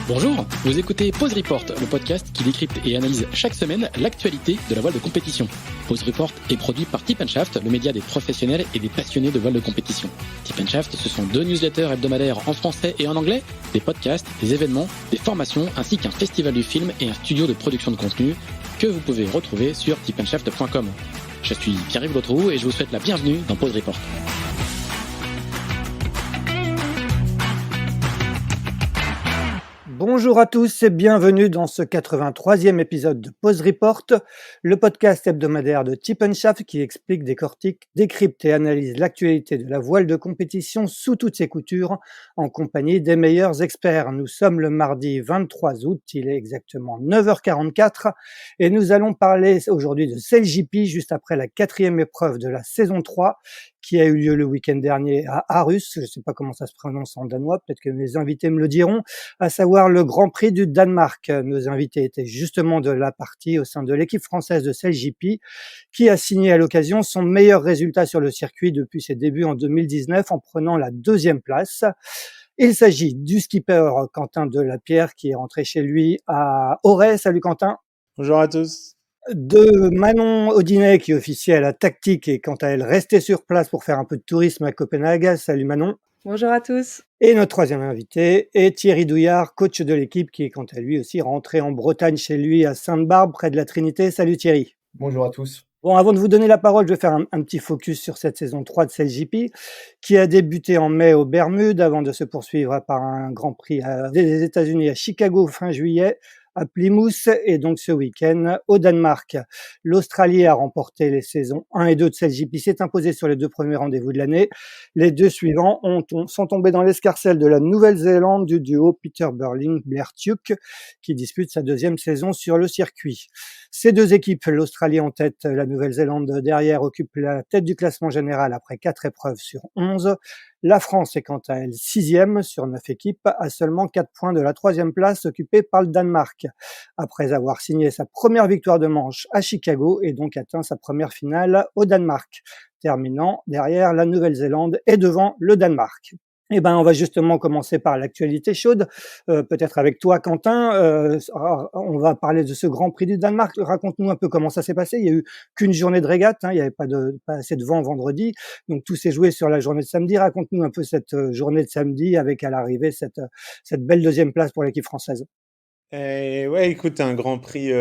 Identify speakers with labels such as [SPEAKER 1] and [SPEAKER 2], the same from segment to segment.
[SPEAKER 1] Bonjour, vous écoutez Pause Report, le podcast qui décrypte et analyse chaque semaine l'actualité de la voile de compétition. Pause Report est produit par Tip & Shaft, le média des professionnels et des passionnés de voile de compétition. Tip & Shaft, ce sont 2 newsletters hebdomadaires en français et en anglais, des podcasts, des événements, des formations, ainsi qu'un festival du film et un studio de production de contenu que vous pouvez retrouver sur tipandshaft.com. Je suis Pierre-Yves Gautreau et je vous souhaite la bienvenue dans Pause Report.
[SPEAKER 2] Bonjour à tous et bienvenue dans ce 83e épisode de Pause Report, le podcast hebdomadaire de Tip & Shaft qui explique, décortique, décrypte et analyse l'actualité de la voile de compétition sous toutes ses coutures en compagnie des meilleurs experts. Nous sommes le mardi 23 août, il est exactement 9h44 et nous allons parler aujourd'hui de SailGP juste après la 4e épreuve de la saison 3 qui a eu lieu le week-end dernier à Aarhus. Je ne sais pas comment ça se prononce en danois, peut-être que mes invités me le diront, à savoir le Grand Prix du Danemark. Nos invités étaient justement de la partie au sein de l'équipe française de SailGP, qui a signé à l'occasion son meilleur résultat sur le circuit depuis ses débuts en 2019 en prenant la 2e place. Il s'agit du skipper Quentin Delapierre qui est rentré chez lui à Auray. Salut Quentin.
[SPEAKER 3] Bonjour à tous.
[SPEAKER 2] De Manon Audinet qui officiait à la tactique et quant à elle restait sur place pour faire un peu de tourisme à Copenhague. Salut Manon.
[SPEAKER 4] Bonjour à tous.
[SPEAKER 2] Et notre troisième invité est Thierry Douillard, coach de l'équipe qui est quant à lui aussi rentré en Bretagne chez lui à Sainte-Barbe près de la Trinité. Salut Thierry.
[SPEAKER 5] Bonjour à tous.
[SPEAKER 2] Bon, avant de vous donner la parole, je vais faire un petit focus sur cette saison 3 de SailGP qui a débuté en mai aux Bermudes avant de se poursuivre par un Grand Prix des États-Unis à Chicago fin juillet, à Plymouth et donc ce week-end au Danemark. L'Australie a remporté les saisons 1 et 2 de SailGP, s'est imposé sur les 2 premiers rendez-vous de l'année. Les 2 suivants sont tombés dans l'escarcelle de la Nouvelle-Zélande du duo Peter Burling-Blair Tuke qui dispute sa 2e saison sur le circuit. Ces 2 équipes, l'Australie en tête, la Nouvelle-Zélande derrière, occupent la tête du classement général après 4 épreuves sur 11. La France est quant à elle 6e sur 9 équipes, à seulement 4 points de la 3e place occupée par le Danemark, après avoir signé sa première victoire de manche à Chicago et donc atteint sa première finale au Danemark, terminant derrière la Nouvelle-Zélande et devant le Danemark. Eh ben, on va justement commencer par l'actualité chaude, peut-être avec toi, Quentin. On va parler de ce Grand Prix du Danemark. Raconte-nous un peu comment ça s'est passé. Il y a eu qu'une journée de régate, il n'y avait pas assez de vent vendredi, donc tout s'est joué sur la journée de samedi. Raconte-nous un peu cette journée de samedi avec à l'arrivée cette belle 2e place pour l'équipe française.
[SPEAKER 3] Ouais, écoute, un Grand Prix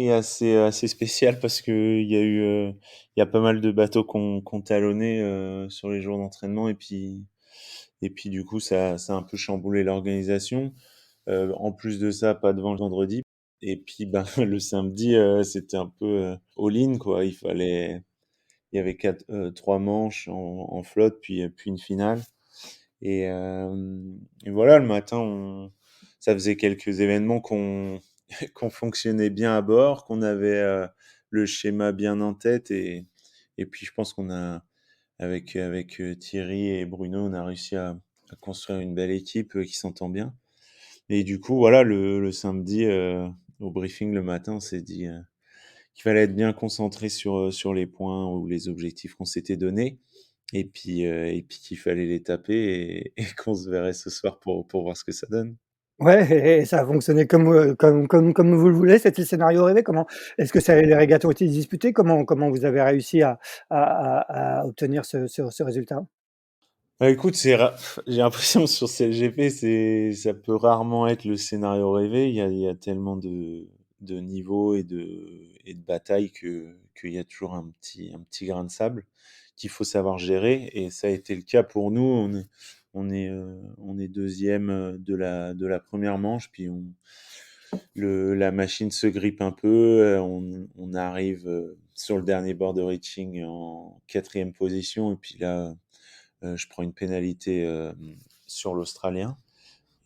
[SPEAKER 3] assez spécial parce que il y a pas mal de bateaux qu'on talonné sur les jours d'entraînement et puis du coup ça a un peu chamboulé l'organisation. En plus de ça, pas de vent le vendredi et puis ben le samedi c'était un peu all-in quoi. Il y avait 3 manches en flotte puis une finale et, et voilà le matin ça faisait quelques événements qu'on fonctionnait bien à bord, qu'on avait le schéma bien en tête et puis je pense qu'on a avec Thierry et Bruno, on a réussi à construire une belle équipe qui s'entend bien. Et du coup, voilà, le samedi au briefing le matin, on s'est dit qu'il fallait être bien concentré sur les points ou les objectifs qu'on s'était donnés. Et puis qu'il fallait les taper et qu'on se verrait ce soir pour voir ce que ça donne.
[SPEAKER 2] Ouais, et ça a fonctionné comme vous le voulez, c'était le scénario rêvé? Comment est-ce que les régates ont été disputées? Comment vous avez réussi à obtenir ce résultat?
[SPEAKER 3] Bah, écoute, j'ai l'impression sur CLGP, ça peut rarement être le scénario rêvé. Il y a tellement de niveaux et de batailles qu'il y a toujours un petit grain de sable qu'il faut savoir gérer. Et ça a été le cas pour nous. On est 2e de la première manche, puis la machine se grippe un peu. On arrive sur le dernier board de reaching en 4e position, et puis là, je prends une pénalité sur l'Australien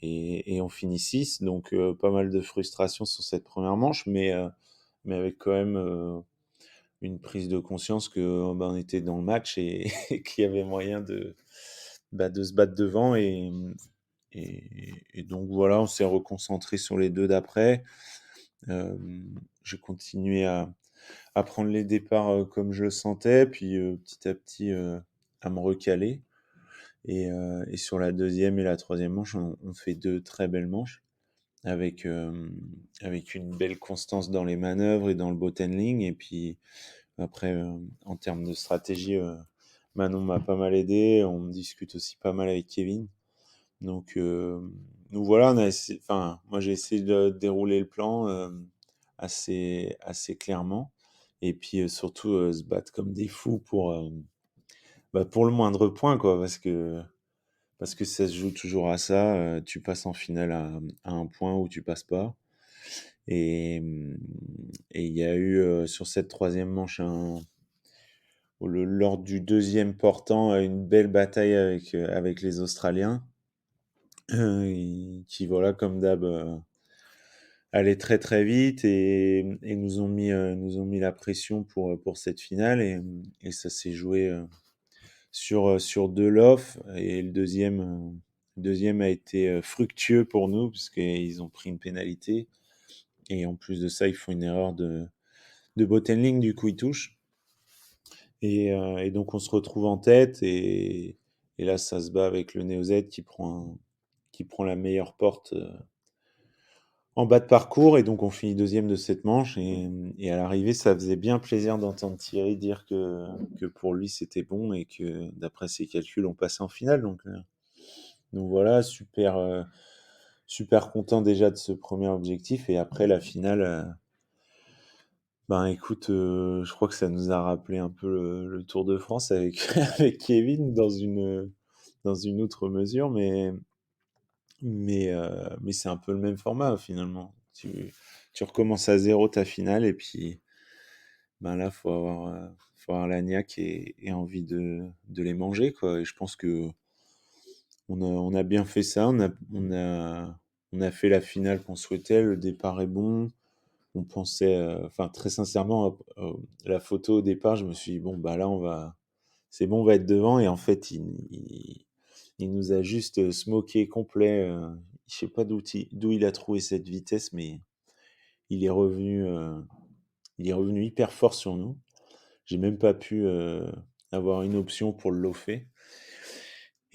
[SPEAKER 3] et on finit 6. Donc, pas mal de frustration sur cette première manche, mais avec quand même une prise de conscience que on était dans le match et, et qu'il y avait moyen de se battre devant. Et donc, voilà, on s'est reconcentré sur les 2 d'après. J'ai continué à prendre les départs comme je le sentais, puis petit à petit à me recaler. Et sur la deuxième et la troisième manche, on fait deux très belles manches avec, avec une belle constance dans les manœuvres et dans le bottom et puis après, en termes de stratégie, Manon m'a pas mal aidé. On discute aussi pas mal avec Kevin. Donc, voilà, enfin, moi j'ai essayé de dérouler le plan assez clairement. Et puis surtout se battre comme des fous pour le moindre point, quoi, parce que ça se joue toujours à ça. Tu passes en finale à un point ou tu passes pas. Et il y a eu sur cette troisième manche lors du deuxième portant une belle bataille avec les Australiens qui voilà comme d'hab allaient très très vite et nous ont mis la pression pour cette finale et ça s'est joué sur deux lofts et le deuxième a été fructueux pour nous parce qu'ils ont pris une pénalité et en plus de ça ils font une erreur de bottom du coup ils touchent et donc on se retrouve en tête et là ça se bat avec le Néo-Z qui prend la meilleure porte en bas de parcours et donc on finit deuxième de cette manche et à l'arrivée ça faisait bien plaisir d'entendre Thierry dire que pour lui c'était bon et que d'après ses calculs on passait en finale donc voilà super content déjà de ce premier objectif et après la finale ben écoute je crois que ça nous a rappelé un peu le Tour de France avec avec Kevin dans une outre mesure mais c'est un peu le même format finalement. Tu recommences à zéro ta finale et puis ben là, faut avoir la niaque et envie de les manger, quoi. Et je pense que on a bien fait ça. On a fait la finale qu'on souhaitait. Le départ est bon. On pensait, enfin, très sincèrement, la photo au départ, je me suis dit, bon, bah là, c'est bon, on va être devant. Et en fait, il nous a juste smoké complet. Je sais pas d'où il a trouvé cette vitesse, mais il est revenu, euh, il est revenu hyper fort sur nous. J'ai même pas pu avoir une option pour le lofer.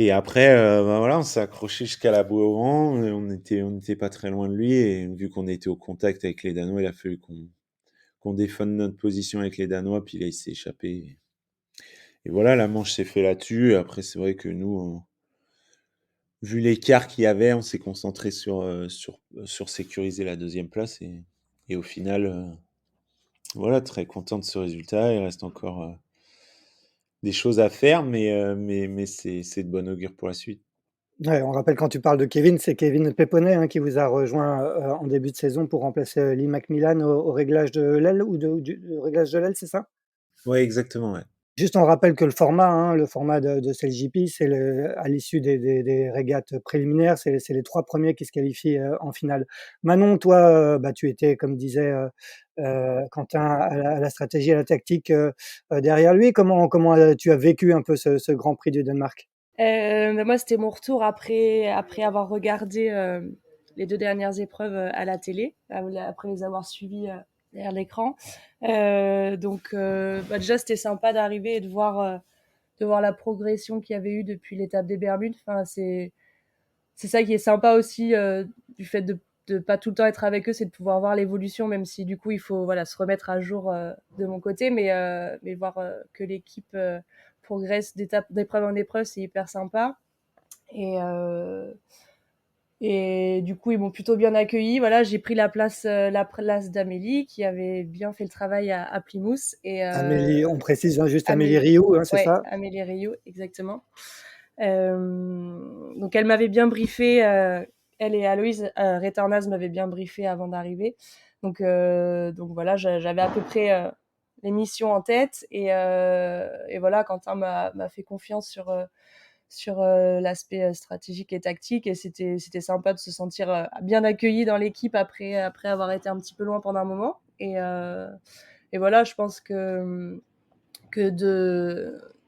[SPEAKER 3] Et après, bah voilà, on s'est accroché jusqu'à la boue au vent. Et on était pas très loin de lui. Et vu qu'on était au contact avec les Danois, il a fallu qu'on défende notre position avec les Danois. Puis là, il s'est échappé. Et voilà, la manche s'est fait là-dessus. Après, c'est vrai que nous, vu l'écart qu'il y avait, on s'est concentré sur sécuriser la deuxième place. Et au final, voilà, très content de ce résultat. Il reste encore des choses à faire, mais c'est de bon augure pour la suite.
[SPEAKER 2] Ouais, on rappelle quand tu parles de Kevin, c'est Kevin Péponnet, hein, qui vous a rejoint, en début de saison pour remplacer, Lee McMillan au réglage de l'aile ou du réglage de l'aile, c'est ça?
[SPEAKER 3] Ouais, exactement, ouais.
[SPEAKER 2] Juste on rappelle que le format de CLJP, c'est à l'issue des régates préliminaires, c'est les 3 premiers qui se qualifient, en finale. Manon, toi, bah, tu étais comme disait, Quentin à la stratégie, à la tactique, derrière lui. Comment, tu as vécu un peu ce Grand Prix du Danemark?
[SPEAKER 4] Bah, moi, c'était mon retour après avoir regardé les 2 dernières épreuves à la télé, après les avoir suivies derrière l'écran. Donc, bah, déjà, c'était sympa d'arriver et de voir la progression qu'il y avait eu depuis l'étape des Bermudes. Enfin, c'est ça qui est sympa aussi du fait de pas tout le temps être avec eux, c'est de pouvoir voir l'évolution, même si du coup il faut voilà se remettre à jour de mon côté, mais voir que l'équipe progresse d'épreuve en épreuve, c'est hyper sympa. Et et du coup, ils m'ont plutôt bien accueilli. Voilà, j'ai pris la place d'Amélie, qui avait bien fait le travail à Plymouth. Et
[SPEAKER 2] Amélie, on précise, hein, juste Amélie
[SPEAKER 4] Amélie,
[SPEAKER 2] Rioux, hein, c'est
[SPEAKER 4] ouais,
[SPEAKER 2] ça?
[SPEAKER 4] Amélie Rioux, exactement. Donc elle m'avait bien briefé, elle et Aloïse Retornaz m'avaient bien briefé avant d'arriver. Donc voilà, j'avais à peu près les missions en tête et voilà, Quentin m'a fait confiance sur l'aspect stratégique et tactique et c'était sympa de se sentir bien accueilli dans l'équipe après avoir été un petit peu loin pendant un moment et voilà, je pense que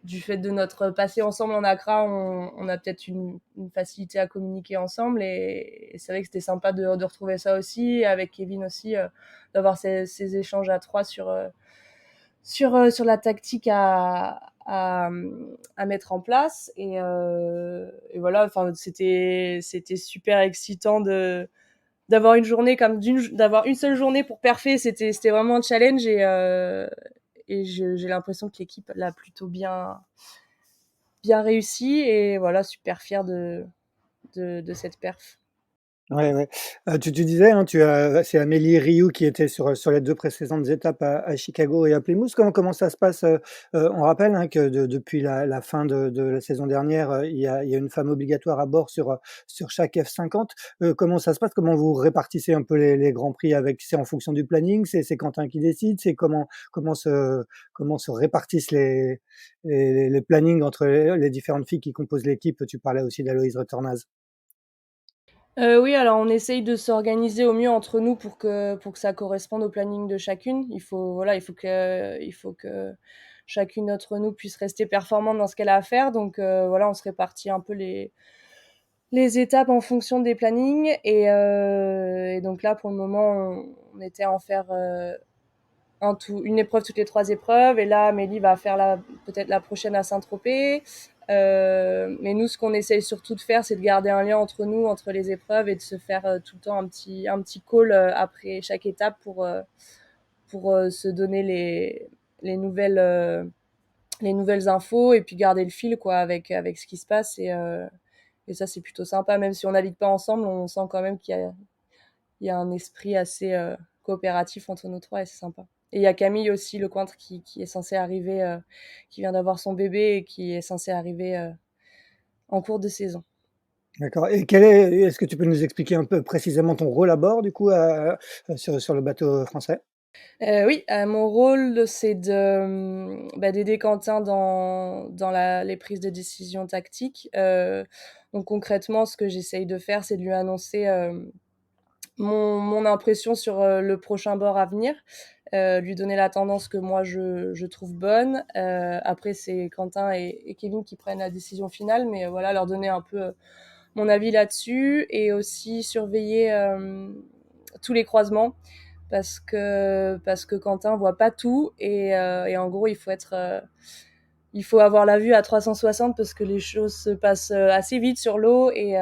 [SPEAKER 4] du fait de notre passé ensemble en Accra, on a peut-être une facilité à communiquer ensemble et c'est vrai que c'était sympa de retrouver ça aussi, et avec Kevin aussi, d'avoir ces échanges à trois sur la tactique à mettre en place. Et voilà, enfin, c'était super excitant d'avoir une journée d'avoir une seule journée pour perfer. C'était vraiment un challenge et j'ai l'impression que l'équipe l'a plutôt bien réussi. Et voilà, super fière de cette perf.
[SPEAKER 2] Ouais, ouais. Tu disais, hein, c'est Amélie Rioux qui était sur les 2 précédentes étapes à Chicago et à Plymouth. Comment ça se passe? On rappelle, hein, que depuis la fin de la saison dernière, il y a une femme obligatoire à bord sur chaque F50. Comment ça se passe? Comment vous répartissez un peu les grands prix c'est en fonction du planning? C'est Quentin qui décide? C'est comment se répartissent les plannings entre les différentes filles qui composent l'équipe? Tu parlais aussi d'Aloïse Retornaz.
[SPEAKER 4] Oui, alors on essaye de s'organiser au mieux entre nous pour que ça corresponde au planning de chacune. Voilà, il faut que chacune d'entre nous puisse rester performante dans ce qu'elle a à faire. Donc voilà, on se répartit un peu les étapes en fonction des plannings. Et donc là, pour le moment, on était à en faire une épreuve toutes les 3 épreuves. Et là, Amélie va faire peut-être la prochaine à Saint-Tropez. Mais nous, ce qu'on essaye surtout de faire, c'est de garder un lien entre nous, entre les épreuves, et de se faire tout le temps un petit call après chaque étape pour se donner les nouvelles infos et puis garder le fil quoi avec ce qui se passe. Et ça, c'est plutôt sympa. Même si on navigue pas ensemble, on sent quand même qu'il y a un esprit assez coopératif entre nous trois et c'est sympa. Et il y a Camille aussi, Lecointre, qui est censée arriver, qui vient d'avoir son bébé et qui est censée arriver en cours de saison.
[SPEAKER 2] D'accord, et est-ce que tu peux nous expliquer un peu précisément ton rôle à bord du coup, sur le bateau français?
[SPEAKER 4] Oui, mon rôle, c'est d'aider Quentin dans les prises de décision tactiques. Donc concrètement, ce que j'essaye de faire, c'est de lui annoncer mon impression sur le prochain bord à venir, lui donner la tendance que moi je trouve bonne. Après, c'est Quentin et Kevin qui prennent la décision finale, mais voilà, leur donner un peu mon avis là-dessus et aussi surveiller tous les croisements parce que Quentin voit pas tout et en gros il faut avoir la vue à 360 parce que les choses se passent assez vite sur l'eau et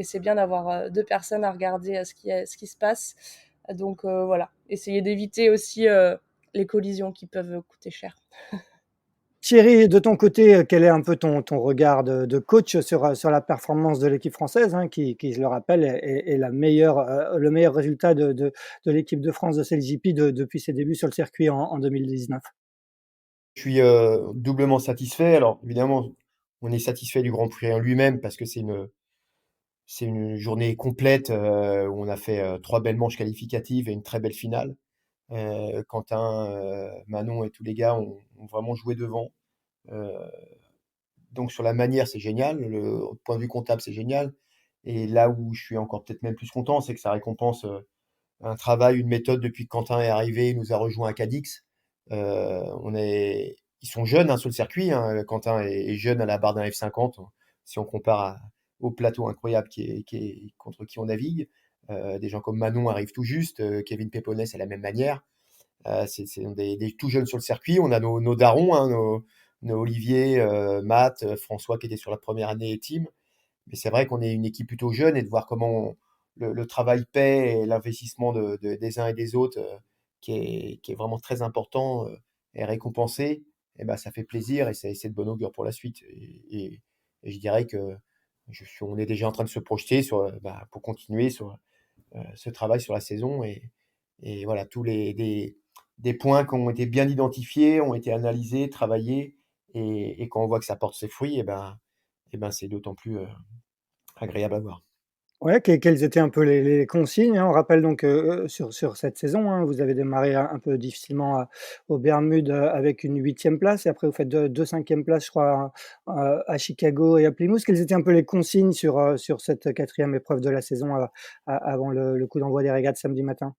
[SPEAKER 4] c'est bien d'avoir 2 personnes à regarder ce qui se passe. Donc voilà, essayer d'éviter aussi les collisions qui peuvent coûter cher.
[SPEAKER 2] Thierry, de ton côté, quel est un peu ton regard de coach sur la performance de l'équipe française, hein, qui je le rappelle est le meilleur résultat de l'équipe de France de SailGP depuis ses débuts sur le circuit en 2019?
[SPEAKER 5] Je suis doublement satisfait. Alors évidemment, on est satisfait du Grand Prix en lui-même parce que c'est une journée complète où on a fait 3 belles manches qualificatives et une très belle finale. Quentin, Manon et tous les gars ont vraiment joué devant. Euh, donc sur la manière, c'est génial. Au point de vue comptable, c'est génial. Et là où je suis encore peut-être même plus content, c'est que ça récompense un travail, une méthode depuis que Quentin est arrivé, il nous a rejoint à Cadix. Ils sont jeunes hein, sur le circuit. Hein. Quentin est jeune à la barre d'un F50, si on compare au plateau incroyable contre qui on navigue. Des gens comme Manon arrivent tout juste, Kevin Péponnet, c'est la même manière. C'est des tout jeunes sur le circuit. On a nos darons, hein, nos Olivier, Matt, François qui était sur la première année et Tim. Mais c'est vrai qu'on est une équipe plutôt jeune et de voir comment le travail paie et l'investissement des uns et des autres, qui est vraiment très important, est récompensé, et ben, ça fait plaisir et c'est de bon augure pour la suite. Et je dirais que on est déjà en train de se projeter pour continuer sur ce travail sur la saison. Et voilà, des points qui ont été bien identifiés, ont été analysés, travaillés. Et quand on voit que ça porte ses fruits, et ben, c'est d'autant plus agréable à voir.
[SPEAKER 2] Ouais, quelles étaient un peu les consignes, hein? On rappelle donc, sur cette saison, hein, vous avez démarré un peu difficilement aux Bermudes, avec une 8e place et après vous faites deux 5e places, je crois, à Chicago et à Plymouth. Quelles étaient un peu les consignes sur cette 4e épreuve de la saison, avant le coup d'envoi des régates samedi matin?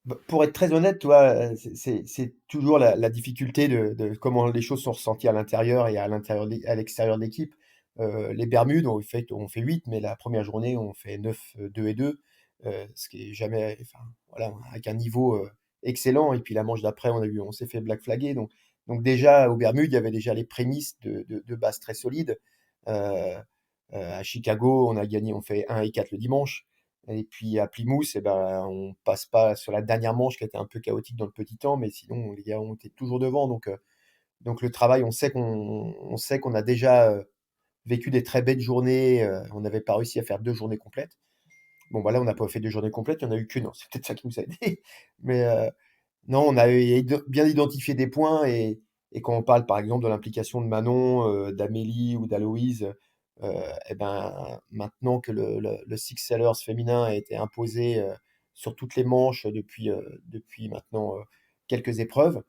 [SPEAKER 5] Bah, pour être très honnête, tu vois, c'est toujours la difficulté de comment les choses sont ressenties à l'intérieur et à l'extérieur de l'équipe. Les Bermudes, on fait 8, mais la première journée, on fait 9, 2 et 2, ce qui est jamais, enfin, voilà, avec un niveau excellent. Et puis la manche d'après, on s'est fait black flagger. Donc déjà, aux Bermudes, il y avait déjà les prémices de base très solides. Euh, à Chicago, on a gagné, on fait 1 et 4 le dimanche. Et puis à Plymouth, eh ben, on passe pas sur la dernière manche qui a été un peu chaotique dans le petit temps, mais sinon les gars ont été toujours devant. Donc le travail, on sait qu'on a déjà vécu des très belles journées. On n'avait pas réussi à faire 2 journées complètes. Bon, voilà, on n'a pas fait 2 journées complètes, il n'y en a eu qu'une. C'est peut-être ça qui nous a aidé. Mais non, on a bien identifié des points et quand on parle par exemple de l'implication de Manon, d'Amélie ou d'Aloïse, eh ben, maintenant que le Six Sellers féminin a été imposé sur toutes les manches depuis maintenant quelques épreuves,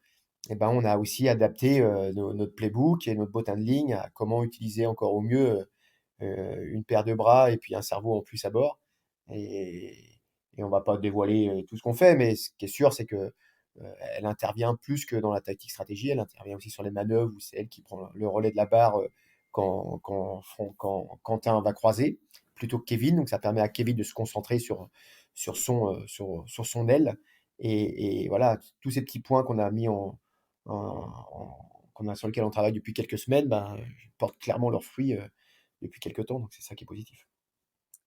[SPEAKER 5] eh ben, on a aussi adapté notre playbook et notre bottin de ligne à comment utiliser encore au mieux une paire de bras et puis un cerveau en plus à bord. Et on va pas dévoiler tout ce qu'on fait, mais ce qui est sûr, c'est que elle intervient plus que dans la tactique stratégie, elle intervient aussi sur les manœuvres où c'est elle qui prend le relais de la barre quand Quentin va croiser, plutôt que Kevin. Donc ça permet à Kevin de se concentrer sur son aile. Et voilà, tous ces petits points qu'on a mis sur lesquels on travaille depuis quelques semaines, ben, portent clairement leurs fruits depuis quelques temps. Donc c'est ça qui est positif.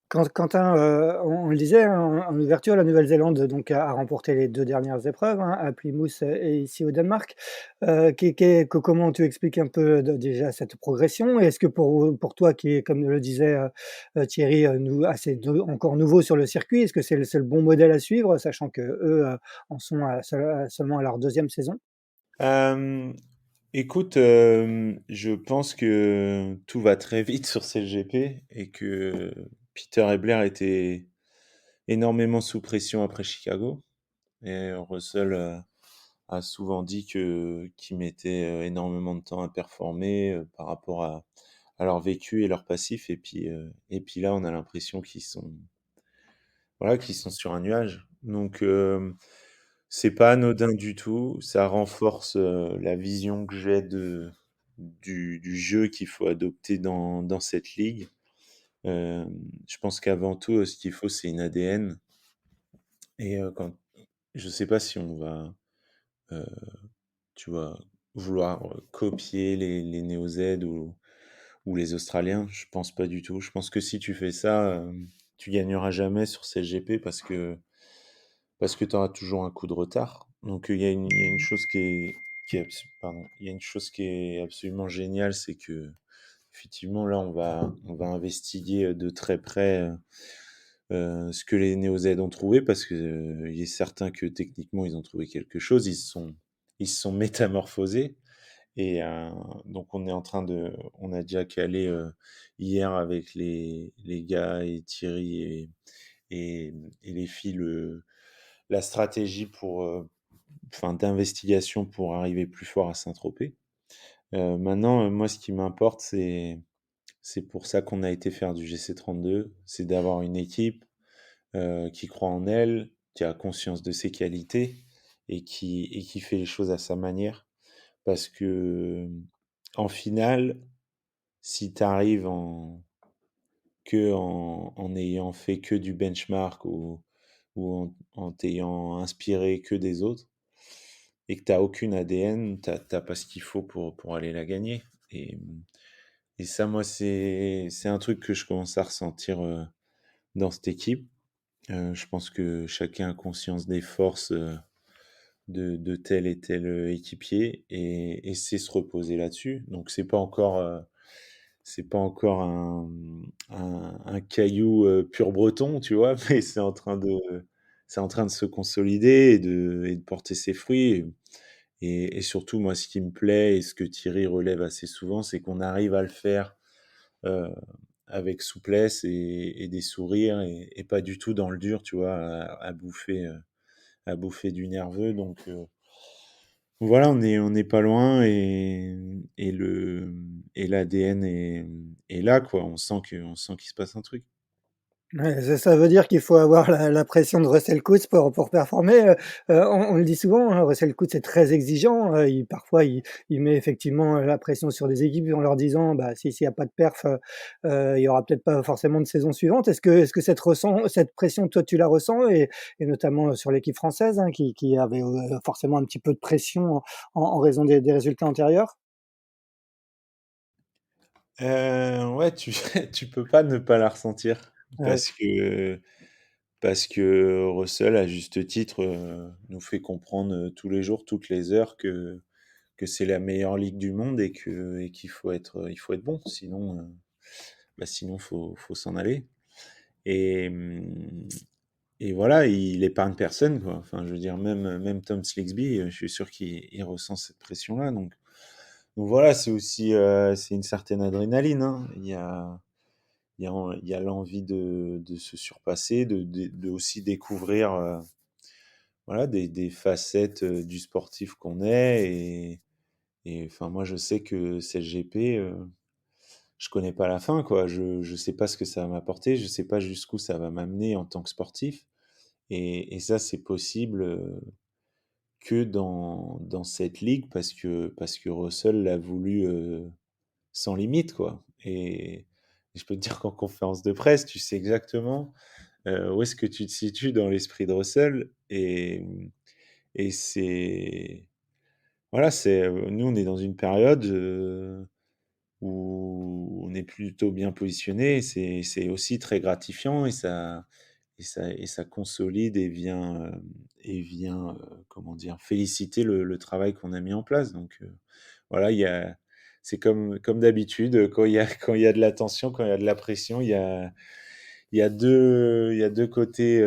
[SPEAKER 2] Quentin, on le disait, hein, en ouverture, la Nouvelle-Zélande donc a remporté les 2 dernières épreuves, hein, à Plymouth et ici au Danemark. Comment tu expliques un peu déjà cette progression? Et est-ce que pour toi qui est, comme le disait Thierry, assez encore nouveau sur le circuit, est-ce que c'est le bon modèle à suivre, sachant que eux en sont seulement à leur deuxième saison?
[SPEAKER 3] Euh, Écoute, je pense que tout va très vite sur CLGP et que Peter et Blair étaient énormément sous pression après Chicago. Et Russell a souvent dit qu'ils mettaient énormément de temps à performer par rapport à leur vécu et leur passif. Et puis là, on a l'impression qu'ils sont sur un nuage. Donc, c'est pas anodin du tout. Ça renforce la vision que j'ai du jeu qu'il faut adopter dans cette ligue. Euh, je pense qu'avant tout, ce qu'il faut, c'est une ADN. Et je sais pas si on va, euh, tu vois, vouloir copier les Néo-Z ou les Australiens. Je pense pas du tout. Je pense que si tu fais ça, tu gagneras jamais sur CLGP parce que tu auras toujours un coup de retard. Donc il y a une chose pardon, il y a une chose qui est absolument géniale, c'est que effectivement là on va investiguer de très près ce que les Néo-Z ont trouvé parce que il est certain que techniquement ils ont trouvé quelque chose. Ils se sont métamorphosés et donc on a déjà calé hier avec les gars et Thierry et les filles la stratégie d'investigation pour arriver plus fort à Saint-Tropez. Maintenant, moi, ce qui m'importe, c'est pour ça qu'on a été faire du GC32, c'est d'avoir une équipe qui croit en elle, qui a conscience de ses qualités et qui fait les choses à sa manière. Parce que, en finale, si tu arrives en ayant fait que du benchmark ou en t'ayant inspiré que des autres, et que tu n'as aucune ADN, tu n'as pas ce qu'il faut pour aller la gagner. Et ça, moi, c'est un truc que je commence à ressentir dans cette équipe. Je pense que chacun a conscience des forces de tel et tel équipier et sait se reposer là-dessus. Donc, c'est pas encore un caillou pur breton, tu vois, mais c'est en train de se consolider et de porter ses fruits. Et surtout, moi, ce qui me plaît et ce que Thierry relève assez souvent, c'est qu'on arrive à le faire euh, avec souplesse et des sourires et pas du tout dans le dur, tu vois, à bouffer du nerveux. Donc voilà, on n'est pas loin et l'ADN est là, quoi. On sent qu'il se passe un truc.
[SPEAKER 2] Ouais, ça veut dire qu'il faut avoir la pression de Russell Coutts pour performer, on le dit souvent, hein, Russell Coutts est très exigeant, parfois il met effectivement, la pression sur des équipes en leur disant: «Bah, s'il y a pas de perf, il y aura peut-être pas forcément de saison suivante». Est-ce que cette pression, toi, tu la ressens et notamment, sur l'équipe française, hein, qui avait, forcément un petit peu de pression en raison des résultats antérieurs?
[SPEAKER 3] Ouais, tu tu peux pas ne pas la ressentir
[SPEAKER 2] Ouais,
[SPEAKER 3] parce que parce que Russell, à juste titre, nous fait comprendre, tous les jours, toutes les heures que c'est la meilleure ligue du monde et il faut être bon, sinon, sinon faut s'en aller et et voilà, il épargne personne, quoi. Enfin, je veux dire même Tom Slicksby, je suis sûr qu'il ressent cette pression-là donc voilà, c'est aussi, c'est une certaine adrénaline, hein. Il y a l'envie de se surpasser, de aussi découvrir, voilà, des facettes, du sportif qu'on est et enfin, moi, je sais que CLGP, je connais pas la fin, quoi. Je sais pas ce que ça va m'apporter, je sais pas jusqu'où ça va m'amener en tant que sportif et ça, c'est possible, que dans cette ligue parce que Russell l'a voulu, sans limite, quoi et je peux te dire qu'en conférence de presse, tu sais exactement, où est-ce que tu te situes dans l'esprit de Russell et c'est voilà, c'est, nous, on est dans une période, où on est plutôt bien positionné. C'est aussi très gratifiant et ça consolide et vient, comment dire? Féliciter le travail qu'on a mis en place donc voilà, c'est comme d'habitude, quand il y a de la tension, quand il y a de la pression, il y a 2 côtés,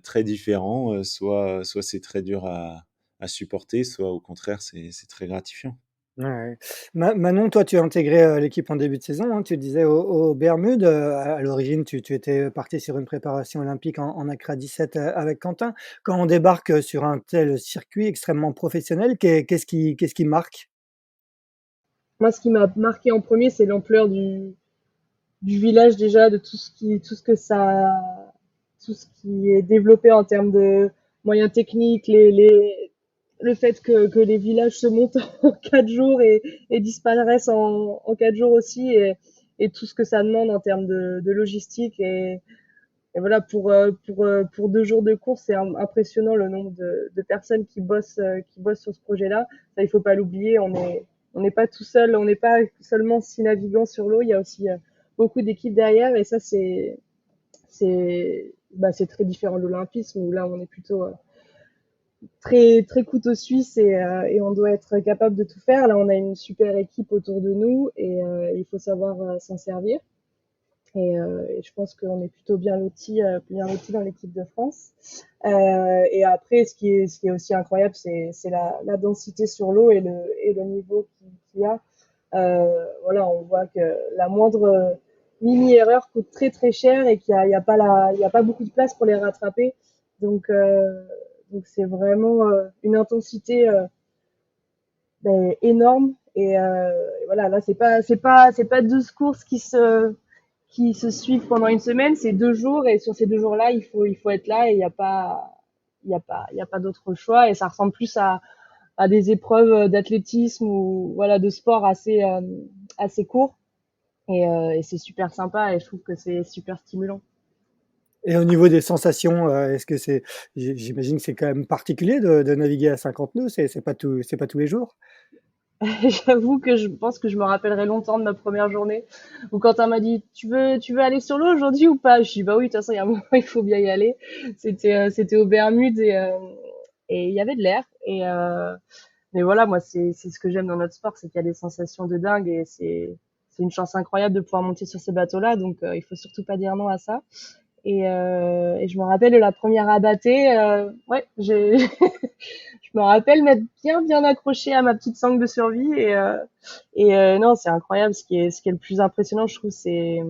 [SPEAKER 3] très différents, soit c'est très dur à supporter, soit au contraire c'est très gratifiant.
[SPEAKER 2] ouais, ouais. Manon, toi, tu as intégré, l'équipe en début de saison, hein, tu disais aux Bermudes, à l'origine, tu étais parti sur une préparation olympique en accra 17, avec Quentin. Quand on débarque, sur un tel circuit extrêmement professionnel, qu'est-ce qui marque?
[SPEAKER 4] Moi, ce qui m'a marqué en premier, c'est l'ampleur du village déjà, de tout ce qui est développé en termes de moyens techniques, le fait que les villages se montent en 4 jours et disparaissent en 4 jours aussi, et tout ce que ça demande en termes de logistique. Et voilà, pour 2 jours de course, c'est impressionnant le nombre de personnes qui bossent sur ce projet-là. Ça, il faut pas l'oublier. On n'est pas tout seul, on n'est pas seulement 6 navigants sur l'eau. Il y a aussi beaucoup d'équipes derrière, et ça, c'est très différent de l'olympisme où là, on est plutôt très très couteau suisse et on doit être capable de tout faire. Là, on a une super équipe autour de nous et il faut savoir s'en servir. Et je pense qu'on est plutôt bien loti dans l'équipe de France. Et après, ce qui est aussi incroyable, c'est la densité sur l'eau et le niveau qu'il y a. Voilà, on voit que la moindre mini erreur coûte très très cher et il y a pas beaucoup de place pour les rattraper. Donc, euh, donc c'est vraiment une intensité énorme. Et voilà, là c'est pas 12 courses qui se suivent pendant une semaine, c'est 2 jours, et sur ces 2 jours-là, il faut être là, et il y a pas d'autre choix, et ça ressemble plus à des épreuves d'athlétisme ou voilà de sport assez court, et c'est super sympa, et je trouve que c'est super stimulant.
[SPEAKER 2] Et au niveau des sensations, est-ce que j'imagine que c'est quand même particulier de naviguer à 50 nœuds, c'est pas tous les jours?
[SPEAKER 4] J'avoue que je pense que je me rappellerai longtemps de ma première journée où Quentin m'a dit tu veux aller sur l'eau aujourd'hui ou pas? Je dis bah oui, de toute façon il y a un moment il faut bien y aller. C'était aux Bermudes et il y avait de l'air, mais voilà, moi c'est ce que j'aime dans notre sport, c'est qu'il y a des sensations de dingue, et c'est une chance incroyable de pouvoir monter sur ces bateaux-là, donc il faut surtout pas dire non à ça. Et je me rappelle de la première abattée, ouais, je me rappelle m'être bien accrochée à ma petite sangle de survie, non, c'est incroyable. Ce qui est le plus impressionnant, je trouve, c'est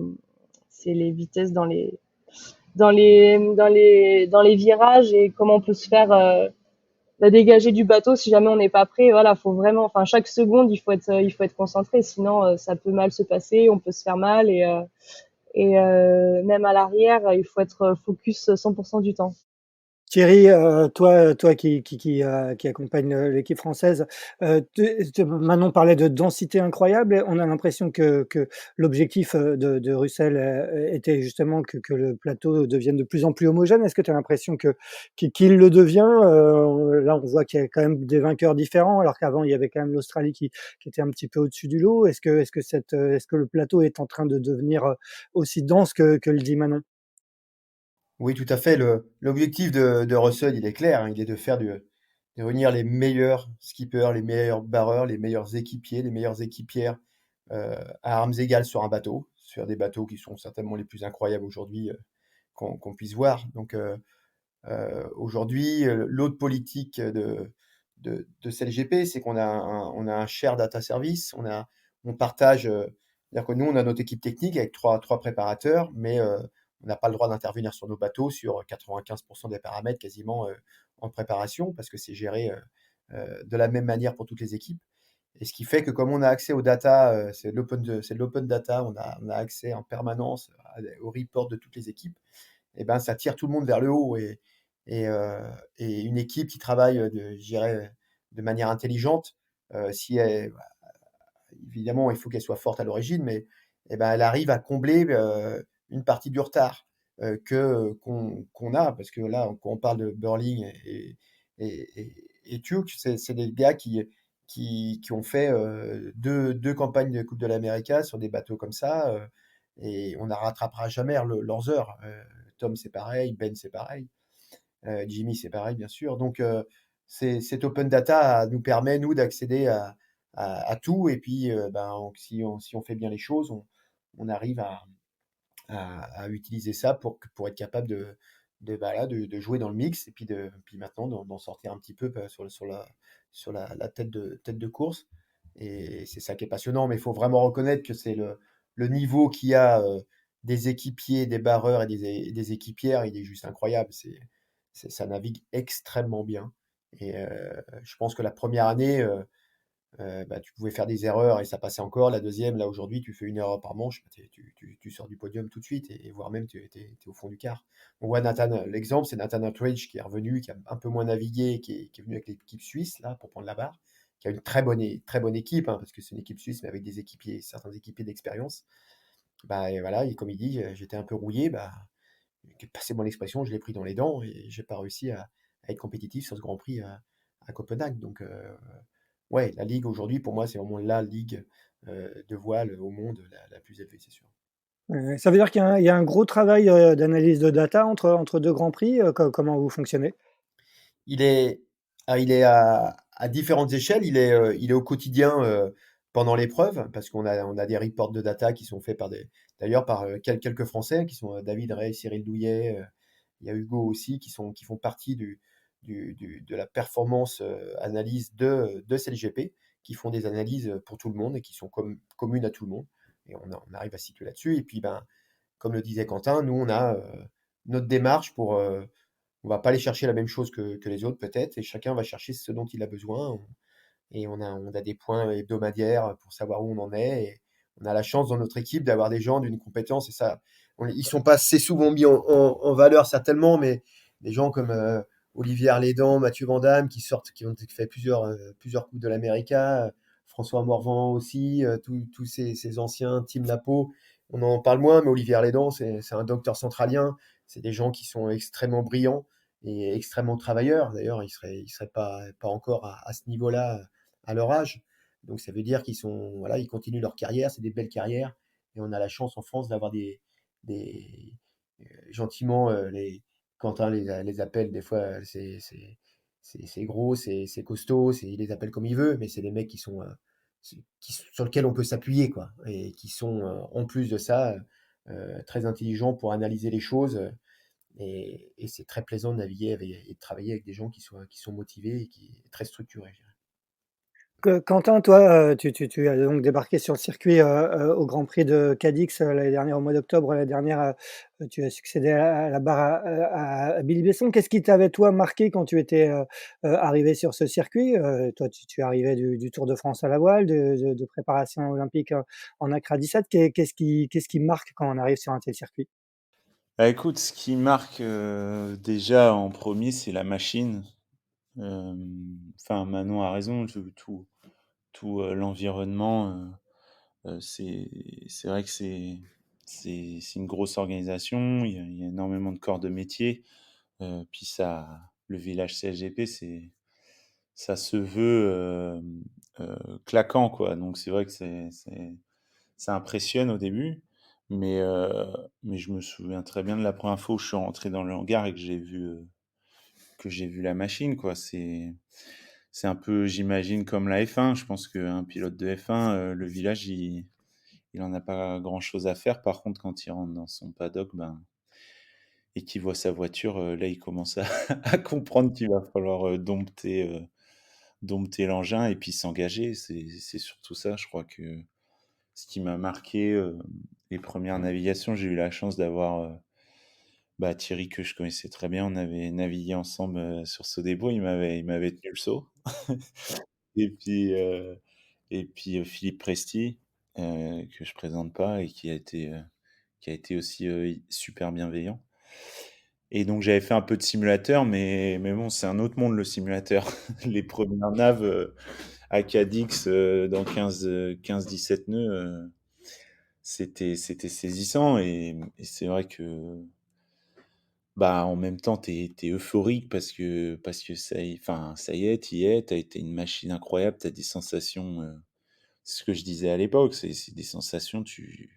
[SPEAKER 4] les vitesses dans les virages, et comment on peut se faire la dégager du bateau si jamais on n'est pas prêt. Voilà, faut vraiment, enfin, chaque seconde, il faut être concentré, sinon ça peut mal se passer, on peut se faire mal, Et même à l'arrière, il faut être focus 100% du temps.
[SPEAKER 2] Thierry, toi qui accompagne, l'équipe française, Manon parlait de densité incroyable et on a l'impression que l'objectif, de Russell, était justement que le plateau devienne de plus en plus homogène. Est-ce que tu as l'impression qu'il le devient? Là, on voit qu'il y a quand même des vainqueurs différents, alors qu'avant, il y avait quand même l'Australie qui était un petit peu au-dessus du lot. Est-ce que le plateau est en train de devenir, aussi dense que le dit Manon?
[SPEAKER 5] Oui, tout à fait. L'objectif de Russell, il est clair, hein, il est de réunir les meilleurs skippers, les meilleurs barreurs, les meilleurs équipiers, les meilleures équipières à armes égales sur un bateau, sur des bateaux qui sont certainement les plus incroyables aujourd'hui qu'on puisse voir. Donc aujourd'hui, l'autre politique de CLGP, c'est qu'on a on a un share data service, on partage, c'est-à-dire que nous, on a notre équipe technique avec trois préparateurs, mais on n'a pas le droit d'intervenir sur nos bateaux sur 95% des paramètres quasiment en préparation, parce que c'est géré de la même manière pour toutes les équipes. Et ce qui fait que comme on a accès aux data, c'est de l'open data, on a accès en permanence aux reports de toutes les équipes, et ben ça tire tout le monde vers le haut. Et une équipe qui travaille, je dirais, de manière intelligente, si elle, évidemment, il faut qu'elle soit forte à l'origine, mais eh ben, elle arrive à combler une partie du retard qu'on a, parce que là, quand on parle de Burling et Tuke, c'est des gars qui ont fait deux campagnes de Coupe de l'Amérique sur des bateaux comme ça, et on ne rattrapera jamais leurs heures. Tom, c'est pareil, Ben, c'est pareil. Jimmy, c'est pareil, bien sûr. Donc, cet open data nous permet, nous, d'accéder à tout. Et puis, si on fait bien les choses, on arrive à utiliser ça pour être capable de jouer dans le mix et puis maintenant d'en sortir un petit peu sur la tête de course. Et c'est ça qui est passionnant. Mais il faut vraiment reconnaître que c'est le niveau qu'il y a des équipiers, des barreurs et des équipières, il est juste incroyable. Ça navigue extrêmement bien. Et je pense que la première année, tu pouvais faire des erreurs et ça passait encore. La deuxième, là aujourd'hui, tu fais une erreur par manche, bah, tu sors du podium tout de suite et voire même tu es au fond du quart. On voit l'exemple, c'est Nathan Outridge qui est revenu, qui a un peu moins navigué, qui est venu avec l'équipe suisse là pour prendre la barre, qui a une très bonne équipe, hein, parce que c'est une équipe suisse, mais avec des équipiers, certains équipiers d'expérience. Bah, et voilà, et comme il dit, j'étais un peu rouillé, bah, passez-moi l'expression, je l'ai pris dans les dents et j'ai pas réussi à être compétitif sur ce Grand Prix à Copenhague. Donc, ouais, la ligue aujourd'hui, pour moi, c'est vraiment la ligue de voile au monde la plus élevée, c'est sûr.
[SPEAKER 2] Ça veut dire qu'il y a un gros travail, d'analyse de data entre 2 grands prix, comment vous fonctionnez?
[SPEAKER 5] Il est, il est à différentes échelles. Il est au quotidien pendant l'épreuve, parce qu'on a des reports de data qui sont faits d'ailleurs par quelques Français, qui sont David Ray, Cyril Douillet, il y a Hugo aussi, qui font partie de la performance analyse de CLGP, qui font des analyses pour tout le monde et qui sont communes à tout le monde. Et on arrive à se situer là-dessus. Et puis, ben, comme le disait Quentin, nous, on a notre démarche on va pas aller chercher la même chose que les autres peut-être, et chacun va chercher ce dont il a besoin. Et on a des points hebdomadaires pour savoir où on en est. Et on a la chance dans notre équipe d'avoir des gens d'une compétence, et ça, ils sont pas assez souvent mis en valeur certainement, mais des gens comme Olivier Arlédan, Mathieu Vandamme, qui ont fait plusieurs Coupes de l'América, François Morvan aussi, tous ces anciens, Tim Lapo, on en parle moins, mais Olivier Arlédan, c'est un docteur centralien, c'est des gens qui sont extrêmement brillants et extrêmement travailleurs. D'ailleurs, ils seraient pas encore à ce niveau-là à leur âge. Donc ça veut dire voilà, ils continuent leur carrière, c'est des belles carrières. Et on a la chance en France d'avoir des gentiment, Quentin les appelle des fois, c'est gros, c'est costaud, il les appelle comme il veut, mais c'est des mecs sur lesquels on peut s'appuyer, quoi. Et qui sont, en plus de ça, très intelligents pour analyser les choses. Et c'est très plaisant de naviguer et de travailler avec des gens qui sont motivés et très structurés, je dirais.
[SPEAKER 2] Quentin, toi, tu as donc débarqué sur le circuit, au Grand Prix de Cadix, l'année dernière, au mois d'octobre l'année dernière, tu as succédé à la barre à Billy Besson. Qu'est-ce qui t'avait, toi, marqué quand tu étais, arrivé sur ce circuit? Toi, tu arrivais du Tour de France à la voile, de préparation olympique, en Accra 17. Qu'est-ce qui marque quand on arrive sur un tel circuit?
[SPEAKER 3] Bah, écoute, ce qui marque, déjà en premier, c'est la machine. Enfin, Manon a raison, tout, l'environnement, c'est vrai que c'est une grosse organisation, il y a énormément de corps de métier, puis le village CSGP, ça se veut, claquant, quoi. Donc c'est vrai que ça impressionne au début, mais, heu, mais je me souviens très bien de la première fois où je suis rentré dans le hangar et que j'ai vu la machine, quoi. C'est un peu, j'imagine, comme la F1. Je pense qu'un pilote de F1, le village, il en a pas grand-chose à faire. Par contre, quand il rentre dans son paddock, ben, et qu'il voit sa voiture, là, il commence à, à comprendre qu'il va falloir dompter l'engin et puis s'engager. C'est surtout ça, je crois que ce qui m'a marqué, les premières navigations, j'ai eu la chance d'avoir bah, Thierry, que je connaissais très bien. On avait navigué ensemble sur Sodebo. Il m'avait tenu le seau. Et puis, Philippe Presti, que je présente pas et qui a été aussi super bienveillant. Et donc j'avais fait un peu de simulateur, mais bon, c'est un autre monde le simulateur. Les premières naves à Cadix dans 15-17 nœuds, c'était saisissant. Et c'est vrai que bah, en même temps, t'es euphorique parce que ça y est, t'y es, tu été une machine incroyable, t'as des sensations, c'est ce que je disais à l'époque, c'est des sensations tu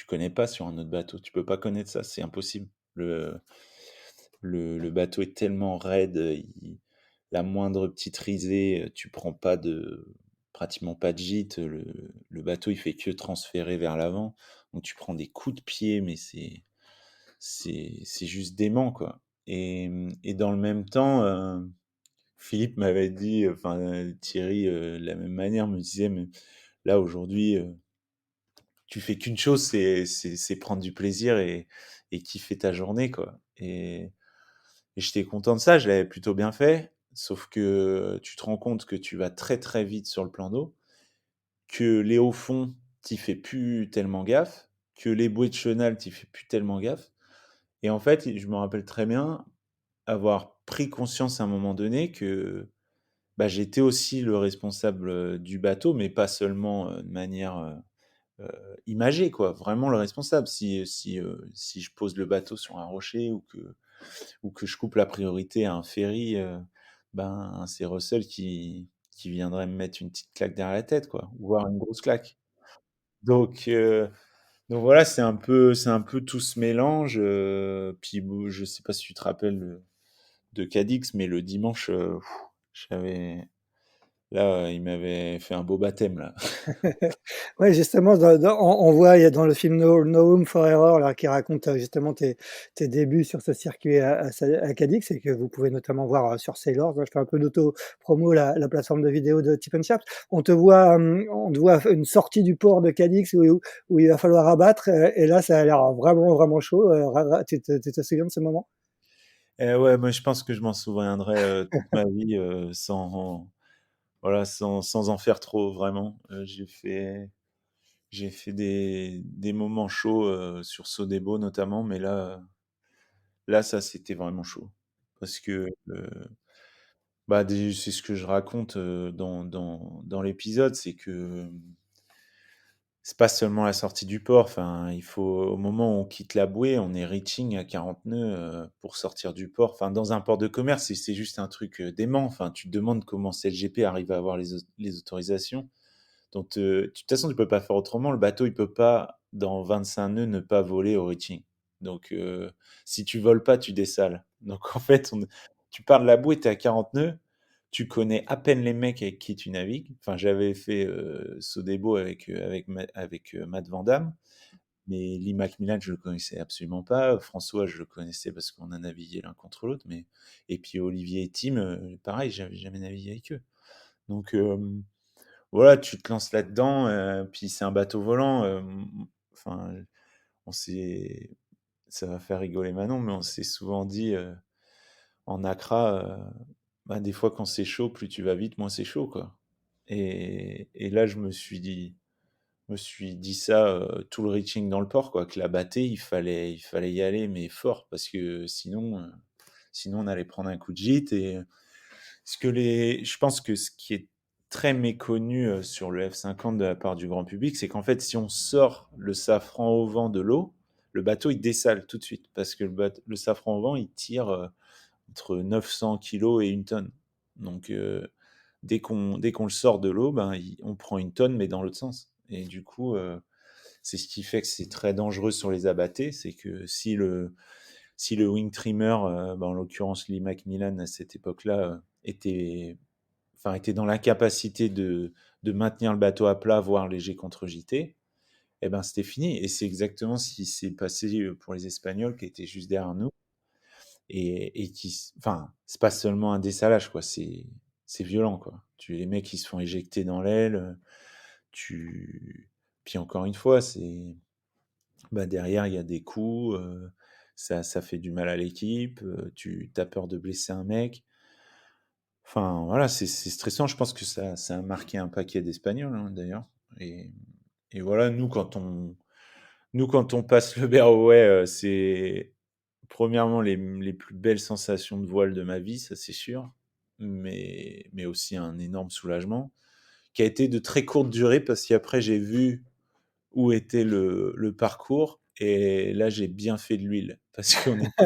[SPEAKER 3] connais pas sur un autre bateau. Tu peux pas connaître ça, c'est impossible. Le bateau est tellement raide, la moindre petite risée, tu prends pratiquement pas de gîte. Le bateau, il fait que transférer vers l'avant. Donc tu prends des coups de pied, mais c'est juste dément, quoi. Et dans le même temps, Philippe m'avait dit, enfin, Thierry, de la même manière, me disait, mais là, aujourd'hui, tu fais qu'une chose, c'est prendre du plaisir et kiffer ta journée, quoi. Et j'étais content de ça, je l'avais plutôt bien fait, sauf que tu te rends compte que tu vas très très vite sur le plan d'eau, que les hauts fonds, t'y fais plus tellement gaffe, que les bouées de chenal, t'y fais plus tellement gaffe. Et en fait, je me rappelle très bien avoir pris conscience à un moment donné que bah, j'étais aussi le responsable du bateau, mais pas seulement de manière imagée, quoi. Vraiment le responsable. Si je pose le bateau sur un rocher ou que je coupe la priorité à un ferry, ben, c'est Russell qui viendrait me mettre une petite claque derrière la tête, quoi, voire une grosse claque. Donc, euh, donc voilà, c'est un peu tout ce mélange. Puis bon, je sais pas si tu te rappelles de Cadix, mais le dimanche, j'avais là, il m'avait fait un beau baptême là.
[SPEAKER 2] Ouais, justement, on voit, il y a dans le film No Room for Error, là, qui raconte justement tes débuts sur ce circuit à Cadix, et que vous pouvez notamment voir sur Sailors. Je fais un peu d'auto-promo, la plateforme de vidéo de Tip and Shaft. On te voit une sortie du port de Cadix où il va falloir abattre, et là, ça a l'air vraiment, vraiment chaud. Tu te souviens de ce moment?
[SPEAKER 3] Ouais, moi je pense que je m'en souviendrai toute ma vie sans, voilà, sans en faire trop vraiment. J'ai fait des moments chauds sur Sodebo notamment, mais là ça c'était vraiment chaud. Parce que bah, c'est ce que je raconte dans l'épisode, c'est que c'est pas seulement la sortie du port. Enfin, au moment où on quitte la bouée, on est reaching à 40 nœuds pour sortir du port. Enfin, dans un port de commerce, c'est juste un truc dément. Enfin, tu te demandes comment CLGP arrive à avoir les autorisations. Donc, de toute façon, tu peux pas faire autrement. Le bateau, il peut pas, dans 25 nœuds, ne pas voler au reaching. Donc, si tu voles pas, tu dessales. Donc, en fait, tu pars de la bouée, tu es à 40 nœuds, tu connais à peine les mecs avec qui tu navigues. Enfin, j'avais fait Sodebo avec Matt Van Damme, mais Lee Macmillan, je le connaissais absolument pas. François, je le connaissais parce qu'on a navigué l'un contre l'autre. Et puis Olivier et Tim, pareil, j'avais jamais navigué avec eux. Donc, voilà, tu te lances là-dedans, puis c'est un bateau volant. Enfin, on s'est, ça va faire rigoler Manon, mais on s'est souvent dit en Accra, bah, des fois quand c'est chaud, plus tu vas vite, moins c'est chaud, quoi. Et là, me suis dit ça tout le reaching dans le port, quoi, que la bâtée, il fallait y aller, mais fort, parce que sinon on allait prendre un coup de gîte. Et je pense que ce qui est très méconnu sur le F50 de la part du grand public, c'est qu'en fait, si on sort le safran au vent de l'eau, le bateau il dessale tout de suite, parce que le safran au vent il tire entre 900 kilos et 1 tonne. Donc dès qu'on le sort de l'eau, ben, on prend 1 tonne, mais dans l'autre sens. Et du coup, c'est ce qui fait que c'est très dangereux sur les abattés, c'est que si le wing trimmer, ben, en l'occurrence Lee Macmillan à cette époque-là, était dans l'incapacité de maintenir le bateau à plat, voire léger contre JT, eh ben c'était fini. Et c'est exactement ce qui s'est passé pour les Espagnols qui étaient juste derrière nous. Et enfin, c'est pas seulement un dessalage, quoi. C'est violent, quoi. Les mecs, ils se font éjecter dans l'aile. Puis encore une fois, bah, derrière, il y a des coups. Ça fait du mal à l'équipe. Tu as peur de blesser un mec. Enfin, voilà, c'est stressant. Je pense que ça a marqué un paquet d'Espagnols, hein, d'ailleurs. Et voilà, nous, quand on passe le Berroway, c'est premièrement les plus belles sensations de voile de ma vie, ça c'est sûr, mais aussi un énorme soulagement, qui a été de très courte durée, parce qu'après j'ai vu où était le parcours, et là j'ai bien fait de l'huile, parce qu'on était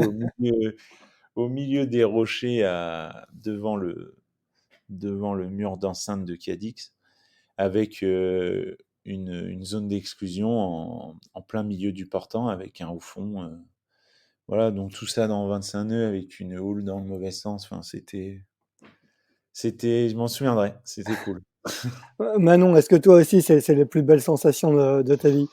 [SPEAKER 3] au milieu des rochers devant le mur d'enceinte de Cadix, avec une zone d'exclusion en plein milieu du portant, avec un haut fond. Voilà, donc tout ça dans 25 nœuds, avec une houle dans le mauvais sens. Enfin, je m'en souviendrai, c'était cool.
[SPEAKER 2] Manon, est-ce que toi aussi, c'est les plus belles sensations de ta vie?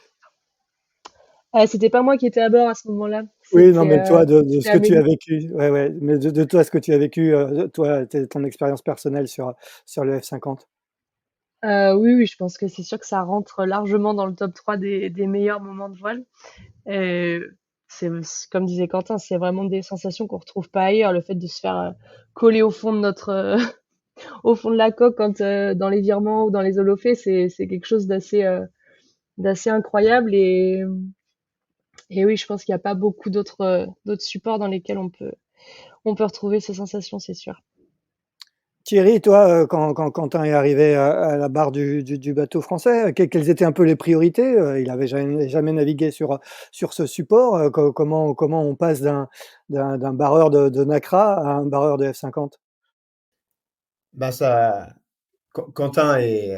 [SPEAKER 4] C'était pas moi qui étais à bord à ce moment-là.
[SPEAKER 2] Oui, non, mais toi, de ce
[SPEAKER 4] C'était
[SPEAKER 2] que tu as
[SPEAKER 4] Amélie.
[SPEAKER 2] vécu, ouais, ouais, mais de toi, ce que tu as vécu, toi, ton expérience personnelle sur le F50.
[SPEAKER 4] Oui, oui, je pense que c'est sûr que ça rentre largement dans le top 3 des meilleurs moments de voile. Comme disait Quentin, c'est vraiment des sensations qu'on retrouve pas ailleurs. Le fait de se faire coller au fond de au fond de la coque quand dans les virements ou dans les holophées, c'est quelque chose d'assez incroyable. Et oui, je pense qu'il n'y a pas beaucoup d'autres supports dans lesquels on peut retrouver ces sensations, c'est sûr.
[SPEAKER 2] Thierry, toi, quand Quentin est arrivé à la barre du bateau français, quelles étaient un peu les priorités? Il avait jamais navigué sur ce support. Comment on passe d'un barreur de Nacra à un barreur de F50?
[SPEAKER 5] Bah ça, Quentin est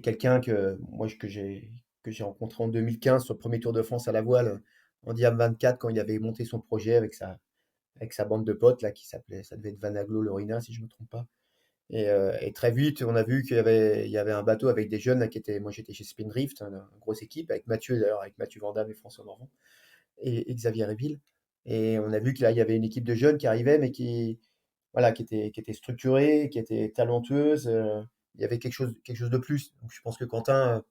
[SPEAKER 5] quelqu'un que j'ai rencontré en 2015 sur le premier Tour de France à la voile en Diam 24, quand il avait monté son projet avec sa bande de potes là ça devait être Vanaglo Lorina si je me trompe pas. Et très vite on a vu il y avait un bateut avec des jeunes là, moi j'étais chez Spindrift, une grosse équipe avec Mathieu d'ailleurs, avec Mathieu Vandamme et François Morvan et Xavier Réville. Et on a vu que là il y avait une équipe de jeunes qui arrivait, mais qui était structurée, qui était talentueuse. Il y avait quelque chose de plus. Donc je pense que Quentin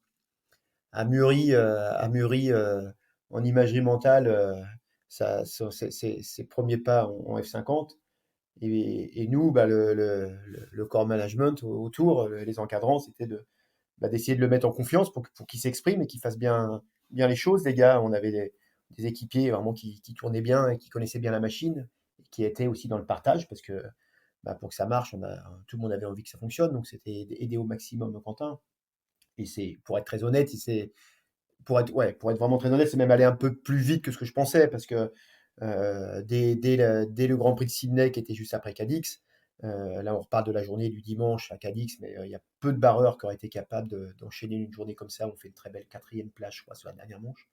[SPEAKER 5] a mûri en imagerie mentale ses premiers pas en F50. Et nous, bah, le core management autour, les encadrants, c'était d'essayer de le mettre en confiance pour qu'il s'exprime et qu'il fasse bien les choses. Les gars, on avait des équipiers vraiment qui tournaient bien et qui connaissaient bien la machine, et qui étaient aussi dans le partage, parce que bah, pour que ça marche, tout le monde avait envie que ça fonctionne. Donc c'était aider au maximum Quentin. Et pour être très honnête, pour être vraiment très honnête, c'est même aller un peu plus vite que ce que je pensais, parce que dès le Grand Prix de Sydney, qui était juste après Cadix, là on reparle de la journée du dimanche à Cadix, mais il y a peu de barreurs qui auraient été capables d'enchaîner une journée comme ça. On fait une très belle 4e place, je crois, sur la dernière manche.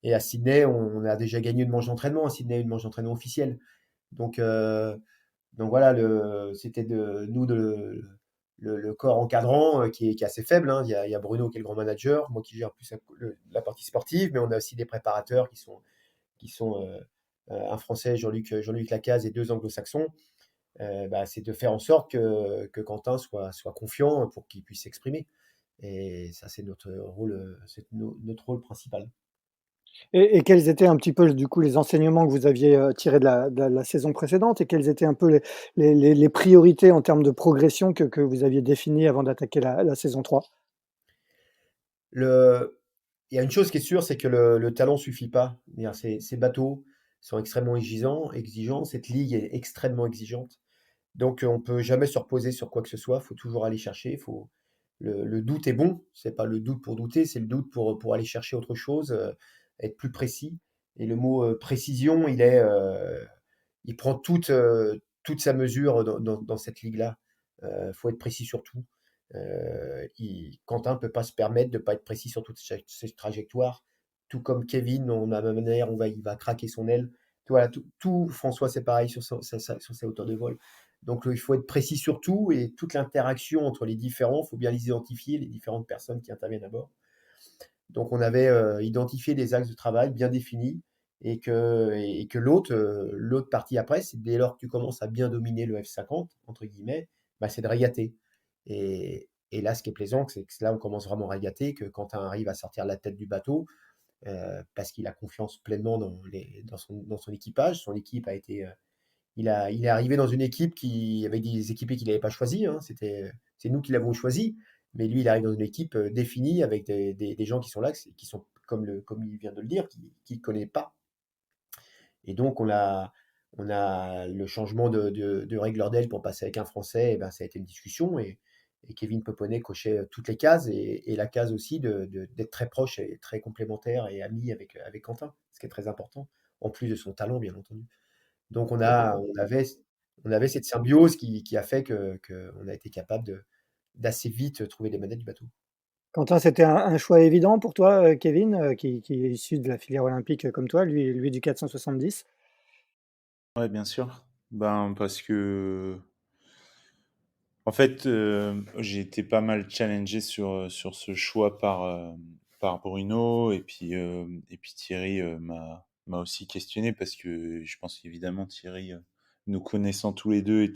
[SPEAKER 5] Et à Sydney, on a déjà gagné une manche d'entraînement. À Sydney, une manche d'entraînement officielle. Donc, voilà, c'était le corps encadrant qui est assez faible, hein. Il y a Bruno qui est le grand manager, moi qui gère plus la partie sportive, mais on a aussi des préparateurs qui sont un Français, Jean-Luc Lacaze, et 2 anglo-saxons. c'est de faire en sorte que Quentin soit confiant pour qu'il puisse s'exprimer. Et ça, c'est notre rôle principal.
[SPEAKER 2] Et quels étaient un petit peu, du coup, les enseignements que vous aviez, tirés de la saison précédente et quelles étaient un peu les priorités en termes de progression que vous aviez définies avant d'attaquer la saison 3?
[SPEAKER 5] Le Il y a une chose qui est sûre, c'est que le talent suffit pas. C'est-à-dire ces bateaux sont extrêmement exigeants. Cette ligue est extrêmement exigeante. Donc, on peut jamais se reposer sur quoi que ce soit. Il faut toujours aller chercher. Le doute est bon. C'est pas le doute pour douter, c'est le doute pour aller chercher autre chose, être plus précis. Et le mot précision, il prend toute sa mesure dans cette ligue-là. Il faut être précis sur tout. Quentin ne peut pas se permettre de ne pas être précis sur toutes ses trajectoires. Tout comme Kevin, on a la même manière, il va craquer son aile. Voilà, tout François, c'est pareil sur sa hauteur de vol. Donc, il faut être précis sur tout et toute l'interaction entre les différents, il faut bien les identifier, les différentes personnes qui interviennent à bord. Donc, on avait identifié des axes de travail bien définis et que l'autre partie après, c'est dès lors que tu commences à bien dominer le F50, entre guillemets, c'est de régater. Et là, ce qui est plaisant, c'est que là, on commence vraiment à régater, que Quentin arrive à sortir la tête du bateau, parce qu'il a confiance pleinement dans son équipage. Son équipe a été. Il est arrivé dans une équipe avec des équipiers qu'il n'avait pas choisis, hein. C'est nous qui l'avons choisi. Mais lui, il arrive dans une équipe définie avec des gens qui sont là, qui sont, comme il vient de le dire, qui ne connaît pas. Et donc, on a le changement de régleur d'aile pour passer avec un Français, ça a été une discussion. Et Kevin Peponnet cochait toutes les cases et la case aussi d'être très proche et très complémentaire et ami avec Quentin, ce qui est très important, en plus de son talent, bien entendu. Donc, on avait cette symbiose qui a fait qu'on a été capable d'assez vite trouver les manettes du bateau.
[SPEAKER 2] Quentin, c'était un choix évident pour toi, Kevin, qui est issu de la filière olympique, comme toi, lui du 470?
[SPEAKER 3] Ouais, bien sûr. Parce que, en fait, j'ai été pas mal challengé sur ce choix par Bruno, et puis Thierry m'a aussi questionné parce que je pense qu'évidemment Thierry, nous connaissant tous les deux,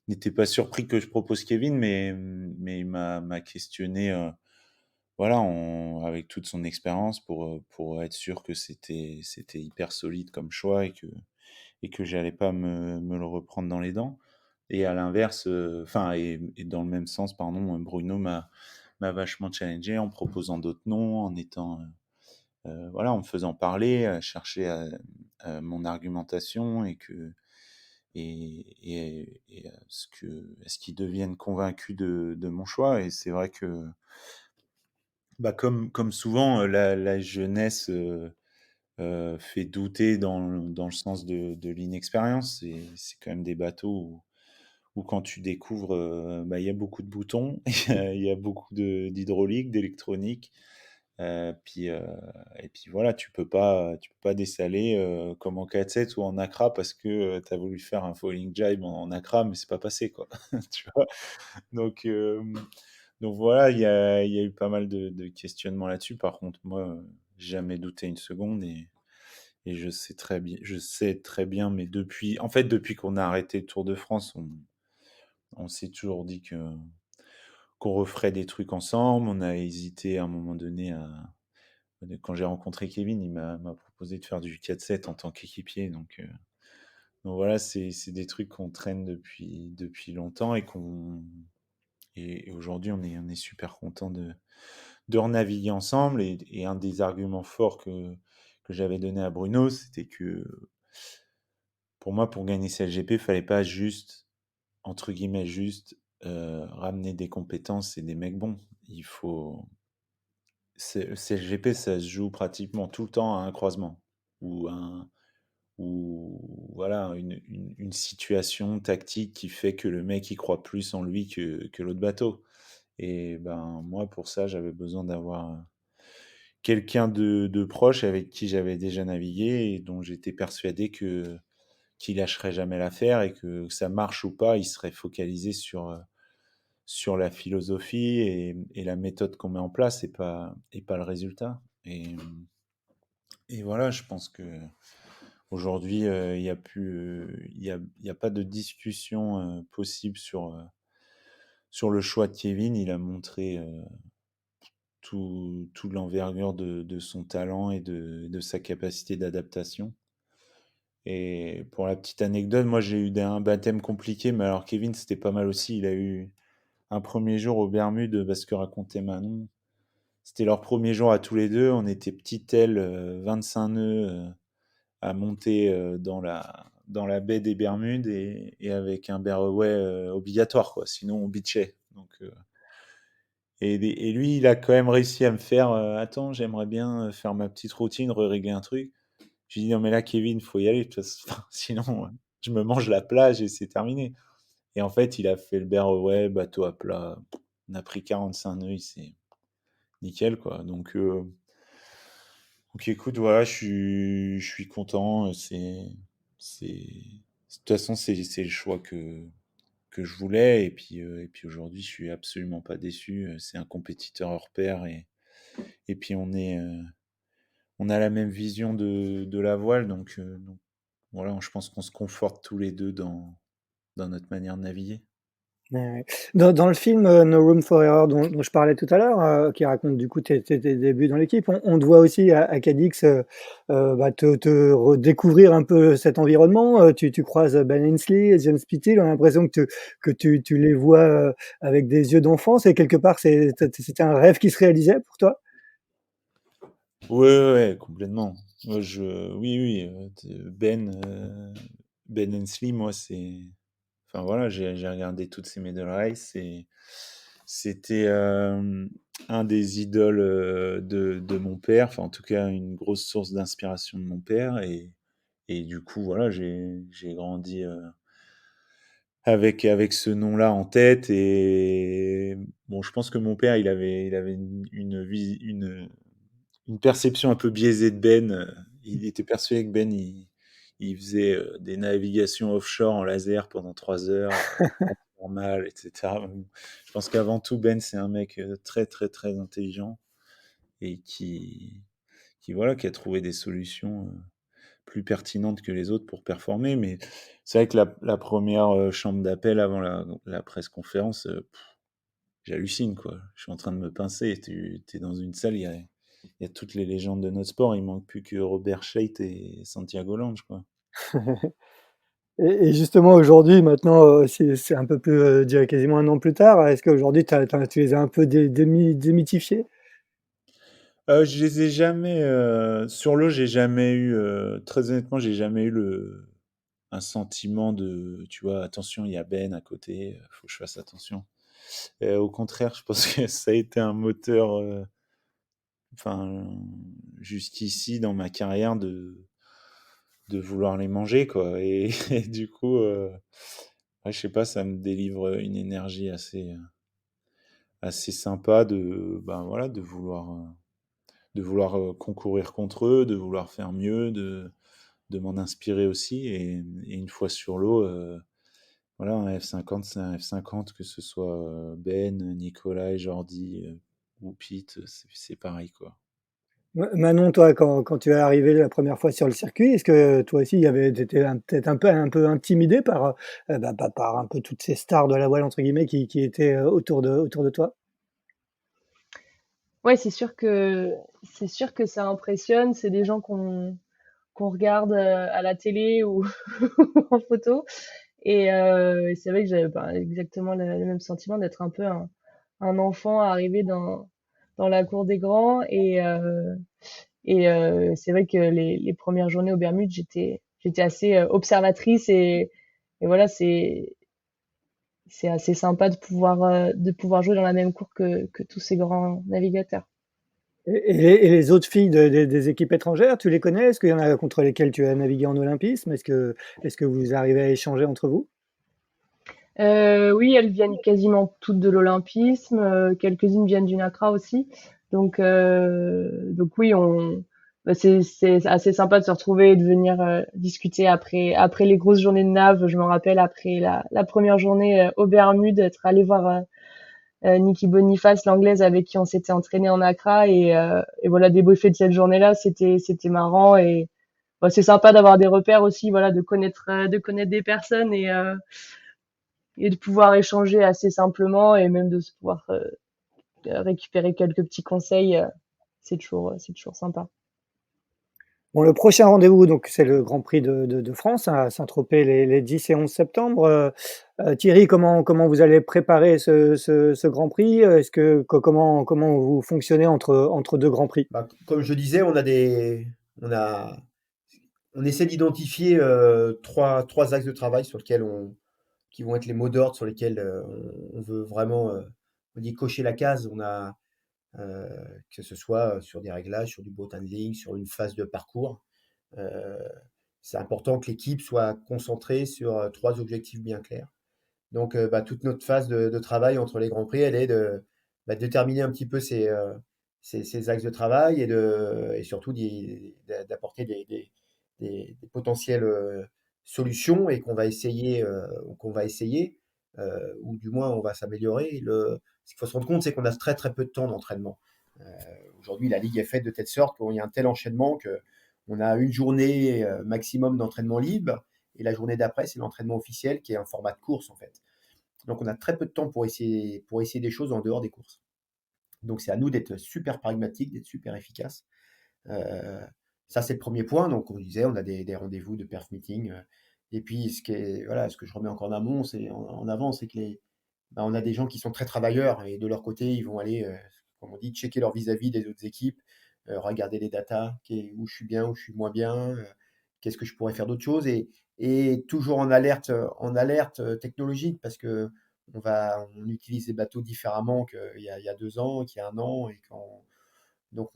[SPEAKER 3] n'était pas surpris que je propose Kevin, mais il m'a questionné, voilà, avec toute son expérience pour être sûr que c'était hyper solide comme choix et que j'allais pas me le reprendre dans les dents. Et à l'inverse, enfin, et dans le même sens, pardon, Bruno m'a vachement challengé en proposant d'autres noms, en étant, voilà, en me faisant parler, à chercher mon argumentation et à ce qu'ils deviennent convaincus de mon choix. Et c'est vrai que, comme souvent, la jeunesse fait douter dans le sens de l'inexpérience. C'est quand même des bateaux où quand tu découvres, il y a beaucoup de boutons, il y a beaucoup d'hydraulique, d'électronique. Et puis voilà, tu peux pas dessaler comme en 4-7 ou en Accra parce que tu as voulu faire un falling jibe en Accra, mais c'est pas passé, quoi. Tu vois. Donc, euh, donc voilà, il y a eu pas mal de questionnements là-dessus. Par contre, moi, j'ai jamais douté une seconde et je sais très bien, mais depuis qu'on a arrêté le Tour de France, on s'est toujours dit qu'on referait des trucs ensemble. On a hésité à un moment donné quand j'ai rencontré Kevin, il m'a proposé de faire du 4-7 en tant qu'équipier. Donc voilà, c'est des trucs qu'on traîne depuis longtemps et aujourd'hui, on est super content de renaviguer ensemble. Et un des arguments forts que j'avais donné à Bruno, c'était que pour moi, pour gagner CLGP, il fallait pas juste, entre guillemets, juste ramener des compétences et des mecs bons. Le CLGP, ça se joue pratiquement tout le temps à un croisement ou voilà, une situation tactique qui fait que le mec il croit plus en lui que l'autre bateau. Et moi, pour ça, j'avais besoin d'avoir quelqu'un de proche avec qui j'avais déjà navigué et dont j'étais persuadé qu'il lâcherait jamais l'affaire et que ça marche ou pas, il serait focalisé sur la philosophie et la méthode qu'on met en place et pas le résultat. Et voilà, je pense que Aujourd'hui, il y a plus, il y a pas de discussion possible sur le choix de Kevin. Il a montré tout l'envergure de son talent et de sa capacité d'adaptation. Et pour la petite anecdote, moi j'ai eu un baptême compliqué, mais alors Kevin c'était pas mal aussi. Il a eu un premier jour aux Bermudes, parce que racontait Manon. C'était leur premier jour à tous les deux. On était petite aile, 25 nœuds à monter dans la baie des Bermudes et avec un Berroway obligatoire, quoi. Sinon on bitchait. Donc, et lui, il a quand même réussi à me faire attends, j'aimerais bien faire ma petite routine, régler un truc. J'ai dit non, mais là, Kevin, faut y aller, de toute façon, sinon je me mange la plage et c'est terminé. Et en fait, il a fait le Berroway, bateau à plat. On a pris 45 nœuds, c'est nickel, quoi. Donc écoute, voilà, je suis content. De toute façon, c'est le choix que je voulais. Et puis aujourd'hui, je suis absolument pas déçu. C'est un compétiteur hors pair. Et puis on a la même vision de la voile. Donc voilà, je pense qu'on se conforte tous les deux dans notre manière de naviguer.
[SPEAKER 2] Ouais. Dans le film No Room for Error dont je parlais tout à l'heure, qui raconte du coup tes débuts dans l'équipe, on te voit aussi à Cadix bah, te redécouvrir un peu cet environnement. Tu croises Ben Ainsley, John Spithill, on a l'impression que tu les vois avec des yeux d'enfant. C'est quelque part, c'était un rêve qui se réalisait pour toi?
[SPEAKER 3] Ouais, complètement. Oui, oui, Ben Hensley, moi, enfin voilà, j'ai regardé toutes ces Middle Race et c'était un des idoles de mon père, enfin en tout cas une grosse source d'inspiration de mon père et du coup voilà, j'ai grandi avec ce nom-là en tête et bon, je pense que mon père, il avait une perception un peu biaisée de Ben. Il était persuadé que Ben, il faisait des navigations offshore en laser pendant 3 heures, normal, etc. Je pense qu'avant tout, Ben, c'est un mec très, très, très intelligent et voilà, qui a trouvé des solutions plus pertinentes que les autres pour performer. Mais c'est vrai que la première chambre d'appel avant la presse-conférence, j'hallucine, quoi. Je suis en train de me pincer. Tu es dans une salle, il y a toutes les légendes de notre sport. Il manque plus que Robert Scheidt et Santiago Lange, quoi.
[SPEAKER 2] Et justement aujourd'hui, maintenant, c'est un peu plus, je dirais quasiment 1 an plus tard, est-ce qu'aujourd'hui tu les as un peu démythifiés?
[SPEAKER 3] Je les ai jamais sur l'eau, j'ai jamais eu très honnêtement, j'ai jamais eu un sentiment de, tu vois, attention, il y a Ben à côté, faut que je fasse attention. Au contraire, je pense que ça a été un moteur, enfin, jusqu'ici dans ma carrière de vouloir les manger, quoi. Et du coup, ouais, je sais pas, ça me délivre une énergie assez sympa ben voilà, de vouloir concourir contre eux, de vouloir faire mieux, de m'en inspirer aussi. Et une fois sur l'eau, voilà, un F50, c'est un F50, que ce soit Ben, Nicolas, Jordi ou Pete, c'est pareil, quoi.
[SPEAKER 2] Manon, toi, quand tu es arrivé la première fois sur le circuit, est-ce que toi aussi, tu étais peut-être un peu intimidé par, par un peu toutes ces stars de la voile, entre guillemets, qui étaient autour de toi?
[SPEAKER 4] Ouais, c'est sûr que ça impressionne. C'est des gens qu'on regarde à la télé ou en photo. Et c'est vrai que j'avais exactement le même sentiment d'être un peu un enfant arrivé dans la cour des grands. Et c'est vrai que les premières journées aux Bermudes, j'étais assez observatrice et voilà, c'est assez sympa de pouvoir jouer dans la même cour que tous ces grands navigateurs.
[SPEAKER 2] Et les autres filles des équipes étrangères, tu les connais? Est-ce qu'il y en a contre lesquelles tu as navigué en olympisme? Est-ce que vous arrivez à échanger entre vous?
[SPEAKER 4] Oui, elles viennent quasiment toutes de l'olympisme. Quelques-unes viennent du NACRA aussi. Donc oui, c'est assez sympa de se retrouver et de venir discuter après les grosses journées de nav. Je me rappelle après la première journée aux Bermudes, d'être allé voir Nikki Boniface, l'anglaise avec qui on s'était entraîné en NACRA et voilà, débriefer de cette journée-là, c'était marrant c'est sympa d'avoir des repères aussi, voilà, de connaître des personnes et de pouvoir échanger assez simplement et même de se pouvoir récupérer quelques petits conseils. C'est toujours sympa.
[SPEAKER 2] Bon, le prochain rendez-vous, donc, c'est le Grand Prix de France, hein, à Saint-Tropez les 10 et 11 septembre. Thierry, comment vous allez préparer ce Grand Prix? Est-ce que comment vous fonctionnez entre 2 Grands Prix?
[SPEAKER 5] Bah, comme je disais, on a, on essaie d'identifier trois axes de travail sur lesquels qui vont être les mots d'ordre sur lesquels on veut vraiment, on dit cocher la case. On a euh, que ce soit sur des réglages, sur du boat handling, sur une phase de parcours. Euh, c'est important que l'équipe soit concentrée sur trois objectifs bien clairs. Donc, toute notre phase de travail entre les Grands Prix, elle est de déterminer un petit peu ces axes de travail et surtout d'apporter des potentielles solutions et qu'on va essayer ou du moins on va s'améliorer. Ce qu'il faut se rendre compte, c'est qu'on a très très peu de temps d'entraînement. Euh, Aujourd'hui, la ligue est faite de telle sorte qu'il y a un tel enchaînement que on a une journée maximum d'entraînement libre et la journée d'après, c'est l'entraînement officiel qui est un format de course en fait. Donc on a très peu de temps pour essayer des choses en dehors des courses. Donc c'est à nous d'être super pragmatiques, d'être super efficaces. Euh, Ça c'est le premier point. Donc on disait, on a des rendez-vous de perf meeting. Et puis voilà, ce que je remets encore en amont, en avant, c'est que on a des gens qui sont très travailleurs et de leur côté, ils vont aller, comme on dit, checker leur vis-à-vis des autres équipes, regarder les datas, où je suis bien, où je suis moins bien, qu'est-ce que je pourrais faire d'autres choses et toujours en alerte technologique parce que on utilise les bateaux différemment il y a 2 ans, qu'il y a un an donc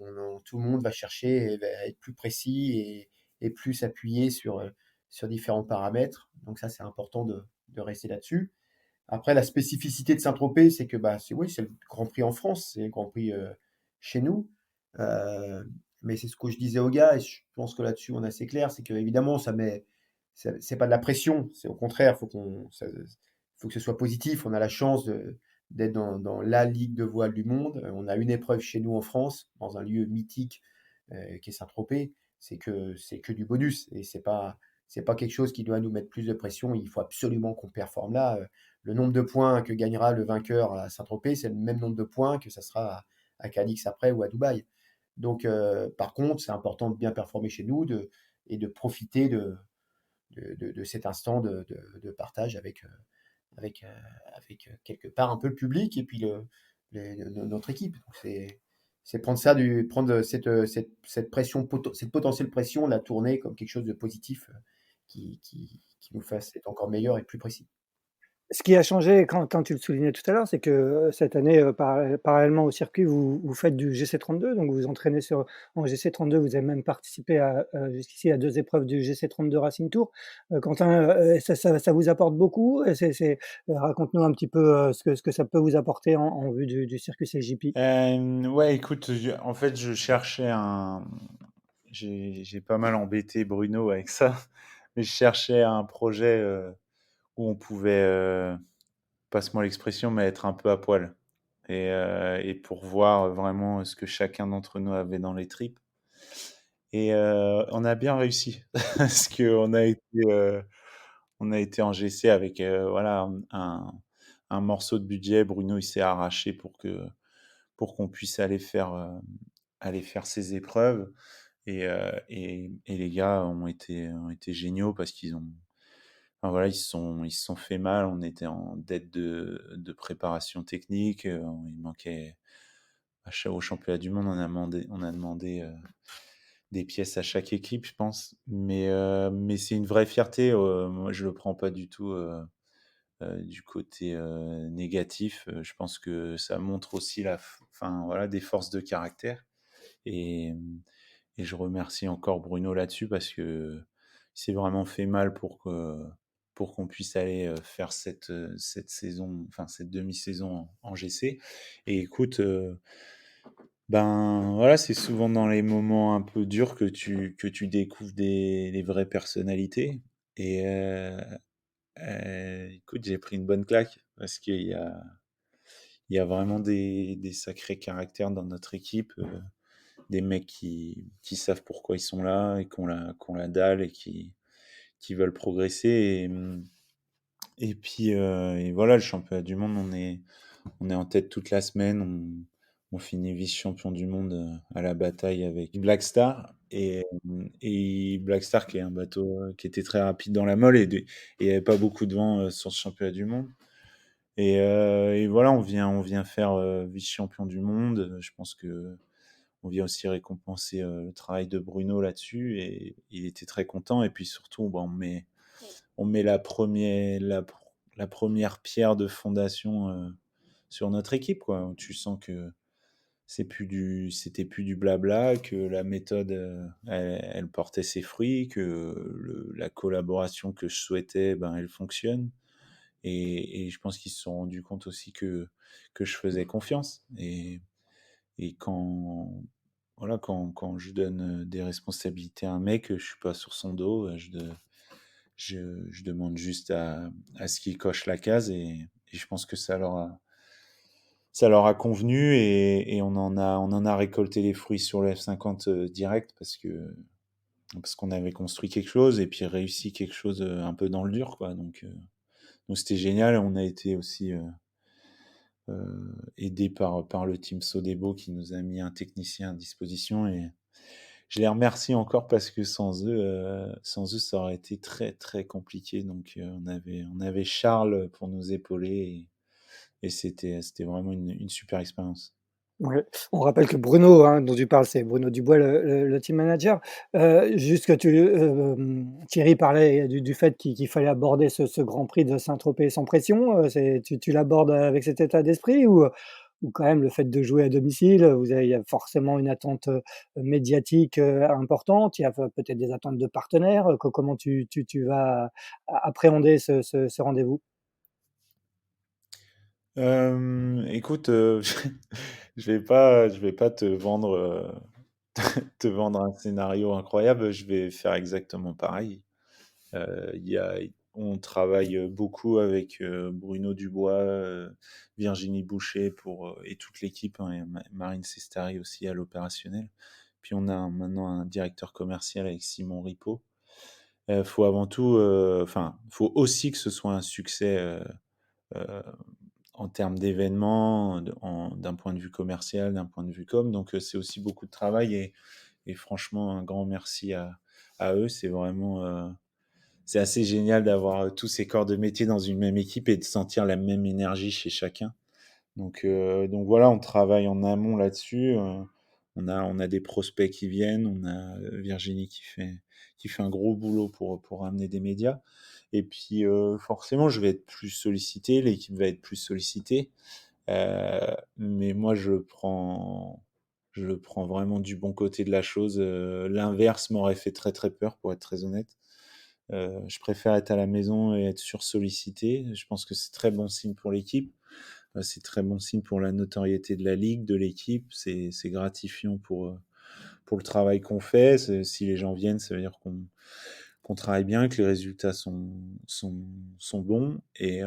[SPEAKER 5] tout le monde va chercher et va être plus précis et plus s'appuyer sur différents paramètres. Donc ça, c'est important de rester là-dessus. Après, la spécificité de Saint-Tropez, c'est que oui, c'est le Grand Prix en France, c'est le Grand Prix chez nous. Euh, mais c'est ce que je disais aux gars, et je pense que là-dessus on est assez clair, c'est que évidemment c'est pas de la pression, c'est au contraire, faut que ce soit positif. On a la chance d'être dans la ligue de voile du monde. On a une épreuve chez nous en France, dans un lieu mythique qui est Saint-Tropez. C'est que du bonus et c'est pas quelque chose qui doit nous mettre plus de pression. Il faut absolument qu'on performe là. Le nombre de points que gagnera le vainqueur à Saint-Tropez, c'est le même nombre de points que ça sera à Cadix après ou à Dubaï. Donc, par contre, c'est important de bien performer chez nous et de profiter de cet instant de partage avec quelque part un peu le public et puis notre équipe. Donc, c'est prendre prendre cette pression, cette potentielle pression, la tourner comme quelque chose de positif qui nous fasse être encore meilleur et plus précis.
[SPEAKER 2] Ce qui a changé quand tu le soulignais tout à l'heure, c'est que, cette année, parallèlement au circuit, vous faites du GC32, donc vous vous entraînez en GC32. Vous avez même participé jusqu'ici à 2 épreuves du GC32 Racing Tour. Quentin, ça vous apporte beaucoup? Raconte-nous un petit peu, ce que ça peut vous apporter en vue du circuit CJP.
[SPEAKER 3] Ouais, écoute, en fait, je cherchais j'ai pas mal embêté Bruno avec ça, mais je cherchais un projet où on pouvait, passe-moi l'expression, mais être un peu à poil. Et pour voir vraiment ce que chacun d'entre nous avait dans les tripes. Et on a bien réussi, parce on a été en GC avec voilà, un morceau de budget. Bruno, il s'est arraché pour qu'on puisse aller faire ces épreuves. Et les gars ont été géniaux parce qu'ils ont, enfin, voilà, ils se sont fait mal. On était en dette de préparation technique. Il manquait au championnat du monde, on a demandé des pièces à chaque équipe, je pense. Mais c'est une vraie fierté. Moi, je le prends pas du tout du côté négatif. Je pense que ça montre aussi enfin, voilà, des forces de caractère. Et, et je remercie encore Bruno là-dessus parce que il s'est vraiment fait mal pour qu'on puisse aller faire cette saison, enfin cette demi-saison en GC. Et écoute, ben voilà, c'est souvent dans les moments un peu durs que tu découvres les vraies personnalités. Et écoute, j'ai pris une bonne claque parce il y a vraiment des sacrés caractères dans notre équipe. des mecs qui savent pourquoi ils sont là et qu'on la dalle et qui veulent progresser. Et puis, et voilà, le championnat du monde, on est en tête toute la semaine. On finit vice-champion du monde à la bataille avec Black Star. Et Black Star, qui est un bateau qui était très rapide dans la molle, et il n'y avait pas beaucoup de vent sur ce championnat du monde. Et voilà, on vient faire vice-champion du monde. Je pense que on vient aussi récompenser le travail de Bruno là-dessus, et il était très content. Et puis surtout, bon, on met la première pierre de fondation sur notre équipe, quoi. Tu sens que c'était plus du blabla, que la méthode, elle portait ses fruits, que la collaboration que je souhaitais, ben, elle fonctionne. Et je pense qu'ils se sont rendus compte aussi que je faisais confiance. Et voilà, quand je donne des responsabilités à un mec, je suis pas sur son dos, je demande juste à ce qu'il coche la case, et je pense que ça leur a convenu, et on en a récolté les fruits sur le F50 direct, parce qu'on avait construit quelque chose et puis réussi quelque chose un peu dans le dur, quoi. Donc c'était génial. On a été aussi aidé par le team Sodebo, qui nous a mis un technicien à disposition, et je les remercie encore, parce que sans eux, ça aurait été très très compliqué. Donc on avait Charles pour nous épauler, et c'était vraiment une super expérience.
[SPEAKER 2] Ouais. On rappelle que Bruno, hein, dont tu parles, c'est Bruno Dubois, le team manager. Juste que Thierry parlait du fait qu'il fallait aborder ce Grand Prix de Saint-Tropez sans pression. Tu l'abordes avec cet état d'esprit, ou quand même le fait de jouer à domicile, il y a forcément une attente médiatique importante, il y a peut-être des attentes de partenaires. Comment tu vas appréhender ce rendez-vous?
[SPEAKER 3] Écoute, je vais pas te vendre un scénario incroyable. Je vais faire exactement pareil. On travaille beaucoup avec Bruno Dubois, Virginie Boucher et toute l'équipe, hein, et Marine Sestari aussi à l'opérationnel. Puis on a maintenant un directeur commercial avec Simon Ripaud. Faut avant tout, enfin, faut aussi que ce soit un succès euh, en termes d'événements, d'un point de vue commercial, d'un point de vue com. Donc c'est aussi beaucoup de travail, et franchement, un grand merci à eux. C'est vraiment c'est assez génial d'avoir tous ces corps de métier dans une même équipe et de sentir la même énergie chez chacun. Donc voilà, on travaille en amont là-dessus. On a des prospects qui viennent, on a Virginie qui fait un gros boulot pour amener des médias. Et puis forcément, je vais être plus sollicité, l'équipe va être plus sollicitée. Mais moi, je le prends vraiment du bon côté de la chose. L'inverse m'aurait fait très très peur, pour être très honnête. Je préfère être à la maison et être sursollicité. Je pense que c'est très bon signe pour l'équipe. C'est très bon signe pour la notoriété de la ligue, de l'équipe. C'est gratifiant pour le travail qu'on fait. Si les gens viennent, ça veut dire qu'on travaille bien, que les résultats sont bons. Et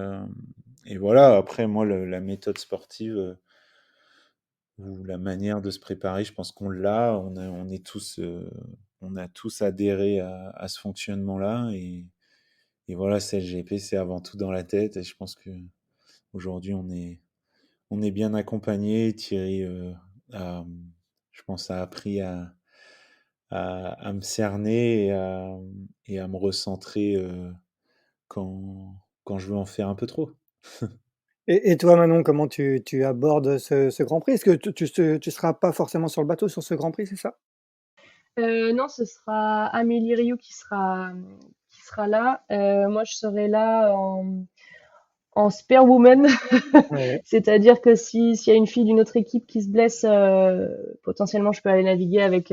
[SPEAKER 3] voilà, après, moi, la méthode sportive ou la manière de se préparer, je pense qu'on l'a. On a tous adhéré à ce fonctionnement-là. Et voilà, CLGP, c'est avant tout dans la tête. Et je pense que aujourd'hui, on est bien accompagné. Thierry, je pense, a appris à me cerner et à me recentrer quand je veux en faire un peu trop.
[SPEAKER 2] Et toi, Manon, comment tu abordes ce Grand Prix? Est-ce que tu seras pas forcément sur le bateau sur ce Grand Prix, c'est ça?
[SPEAKER 4] Non, ce sera Amélie Rioux qui sera là. Moi, je serai là en spare woman,
[SPEAKER 2] Ouais.
[SPEAKER 4] c'est-à-dire que s'il y a une fille d'une autre équipe qui se blesse, potentiellement, je peux aller naviguer avec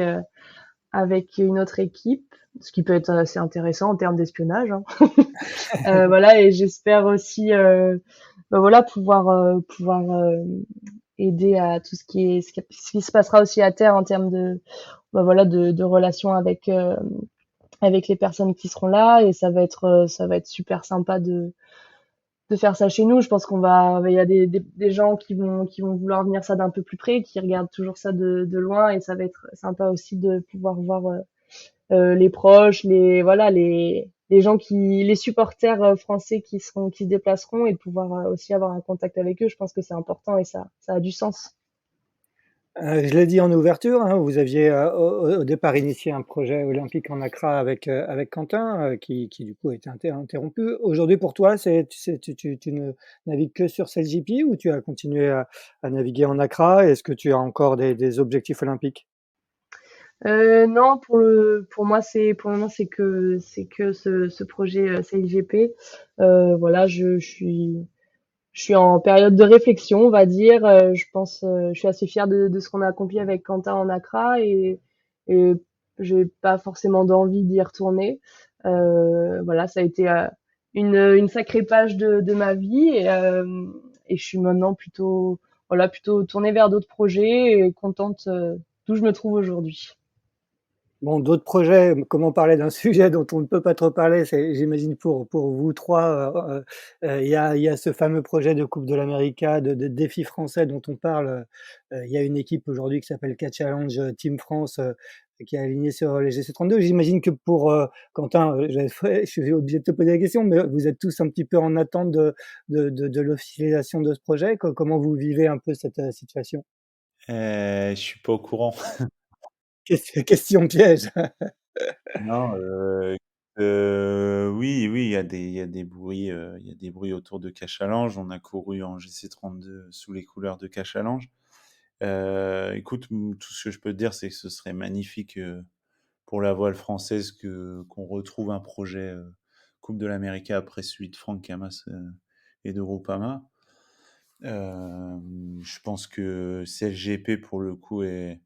[SPEAKER 4] une autre équipe, ce qui peut être assez intéressant en termes d'espionnage, hein. Voilà, et j'espère aussi, bah voilà, pouvoir aider à tout ce qui se passera aussi à terre en termes de, bah voilà, de relations avec les personnes qui seront là, et ça va être super sympa de de faire ça chez nous. Je pense il y a des gens qui vont vouloir venir ça d'un peu plus près, qui regardent toujours ça de loin, et ça va être sympa aussi de pouvoir voir les proches, les gens les supporters français qui se déplaceront, et de pouvoir aussi avoir un contact avec eux. Je pense que c'est important, et ça a du sens.
[SPEAKER 2] Je l'ai dit en ouverture, hein, vous aviez, au départ initié un projet olympique en Accra avec Quentin, qui du coup a été interrompu. Aujourd'hui pour toi, tu ne navigues que sur CLJP, ou tu as continué à naviguer en Accra? Est-ce que tu as encore des objectifs olympiques?
[SPEAKER 4] Non, pour le moment, c'est que ce projet CIGP. Voilà, je suis en période de réflexion, on va dire. Je suis assez fière de ce qu'on a accompli avec Quentin en Accra, et j'ai pas forcément d'envie d'y retourner. Voilà, ça a été une sacrée page de ma vie, et je suis maintenant plutôt tournée vers d'autres projets, et contente d'où je me trouve aujourd'hui.
[SPEAKER 2] Bon, d'autres projets, comment parler d'un sujet dont on ne peut pas trop parler, c'est, j'imagine, pour vous 3, il y a ce fameux projet de Coupe de l'América, de défi français dont on parle. Il y a une équipe aujourd'hui qui s'appelle Catch Challenge Team France, qui est alignée sur les GC32. J'imagine que pour, Quentin, je suis obligé de te poser la question, mais vous êtes tous un petit peu en attente de l'officialisation de ce projet. Comment vous vivez un peu cette, situation?
[SPEAKER 3] Je suis pas au courant.
[SPEAKER 2] Question piège.
[SPEAKER 3] Non, oui, oui, il y a des bruits, il y a des bruits autour de Cachalange. On a couru en GC32 sous les couleurs de Cachalange. Écoute, tout ce que je peux te dire, c'est que ce serait magnifique, pour la voile française, qu'on retrouve un projet, Coupe de l'Amérique après celui de Franck Camas, et de Groupama. Je pense que CLGP, pour le coup, est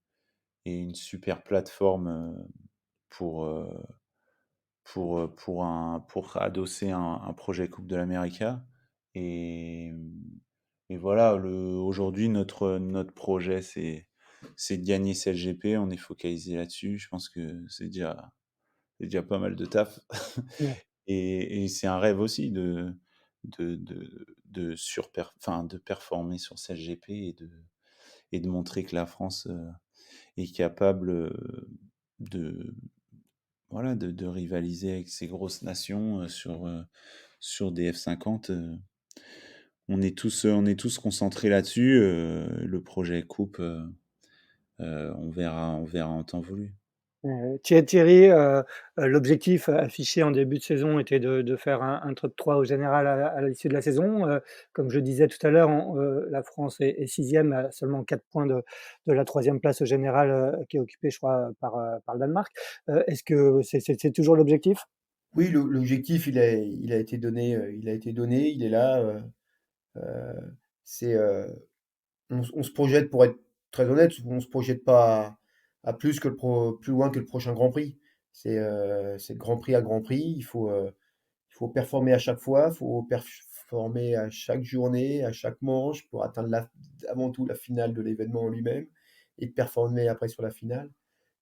[SPEAKER 3] une super plateforme, pour, pour adosser un projet Coupe de l'Amérique. Et, et voilà, aujourd'hui, notre projet, c'est de gagner CLGP. On est focalisé là-dessus. Je pense que c'est déjà pas mal de taf.
[SPEAKER 2] Ouais.
[SPEAKER 3] Et c'est un rêve aussi enfin, de performer sur CLGP, et de montrer que la France, est capable, de, voilà, de rivaliser avec ces grosses nations, sur des F50. On est tous concentrés là-dessus. Le projet Coupe, on verra en temps voulu.
[SPEAKER 2] Thierry, l'objectif affiché en début de saison était de faire un top 3 au général à l'issue de la saison. Comme je disais tout à l'heure, la France est 6e à seulement 4 points de la 3e place au général, qui est occupée, je crois, par le Danemark. Est-ce que c'est toujours l'objectif?
[SPEAKER 5] Oui, l'objectif, il a été donné, il est là. C'est, on se projette, pour être très honnête, on se projette pas à plus loin que le prochain Grand Prix. C'est de Grand Prix à Grand Prix. Il faut performer à chaque fois, il faut performer à chaque journée, à chaque manche, pour atteindre avant tout la finale de l'événement en lui-même, et de performer après sur la finale.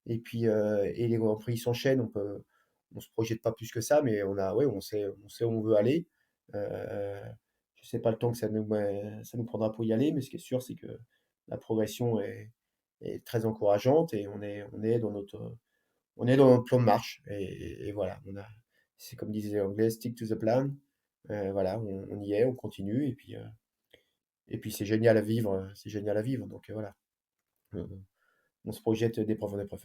[SPEAKER 5] Et puis, et les Grands Prix s'enchaînent. On se projette pas plus que ça, mais ouais, on sait où on veut aller. Euh, je sais pas le temps que ça nous prendra pour y aller, mais ce qui est sûr, c'est que la progression est très encourageante, et on est dans notre plan de marche. Et voilà, c'est comme disaient les Anglais, stick to the plan. Voilà, on y est, on continue, et puis c'est génial à vivre, c'est génial à vivre. Donc voilà, on, on se projette d'épreuve en épreuve.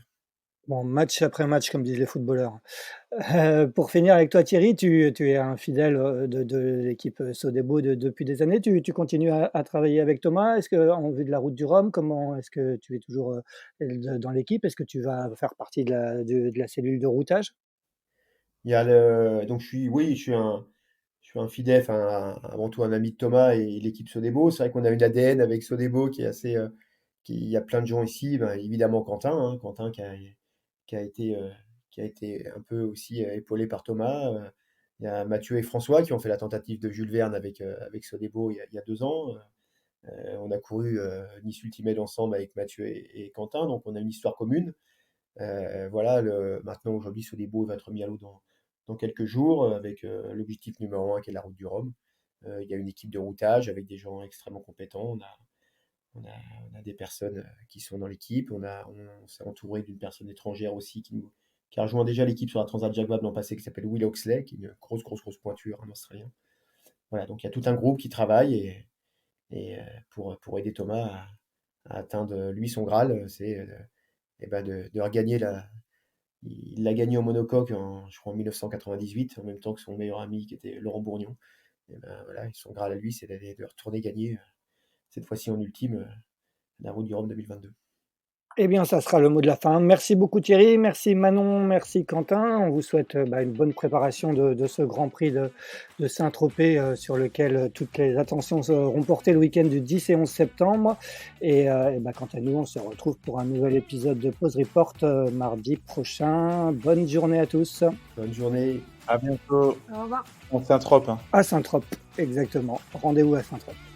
[SPEAKER 2] Bon, match après match, comme disent les footballeurs. Pour finir avec toi, Thierry, tu es un fidèle, de l'équipe, Sodebo depuis des années. Tu continues à travailler avec Thomas? Est-ce qu'en vue de la route du Rhum, comment est-ce que tu es toujours, dans l'équipe? Est-ce que tu vas faire partie de la cellule de routage?
[SPEAKER 5] Il y a donc oui, je suis un fidèle, enfin, avant tout un ami de Thomas et l'équipe Sodebo. C'est vrai qu'on a une ADN avec Sodebo qui est assez, il y a plein de gens ici, ben, évidemment Quentin, hein, Quentin qui a été, qui a été un peu aussi épaulé par Thomas. Il y a Mathieu et François qui ont fait la tentative de Jules Verne avec Sodebo il y a 2 ans. On a couru Nice Ultimate ensemble avec Mathieu et Quentin, donc on a une histoire commune. Voilà, maintenant aujourd'hui Sodebo va être mis à l'eau dans quelques jours, avec l'objectif numéro 1 qui est la route du Rhum. Il y a une équipe de routage avec des gens extrêmement compétents. On a des personnes qui sont dans l'équipe. On s'est entouré d'une personne étrangère aussi qui a rejoint déjà l'équipe sur la Transat Jacques Vabre l'an passé, qui s'appelle Will Oxley, qui est une grosse pointure, un Australien. Voilà, donc il y a tout un groupe qui travaille pour aider Thomas à atteindre lui son Graal, c'est de regagner il l'a gagné au monocoque je crois en 1998, en même temps que son meilleur ami qui était Laurent Bourgnon. Voilà, son Graal à lui, c'est de retourner gagner cette fois-ci en ultime la Route du Rhum 2022.
[SPEAKER 2] Eh bien, ça sera le mot de la fin. Merci beaucoup Thierry, merci Manon, merci Quentin. On vous souhaite une bonne préparation de ce Grand Prix de Saint-Tropez sur lequel toutes les attentions seront portées le week-end du 10 et 11 septembre. Et quant à nous, on se retrouve pour un nouvel épisode de Pause Report mardi prochain. Bonne journée à tous.
[SPEAKER 5] Bonne journée.
[SPEAKER 3] À bientôt.
[SPEAKER 4] Au revoir.
[SPEAKER 3] On Saint-Trope.
[SPEAKER 2] À Saint-Trope, exactement. Rendez-vous à Saint-Trope.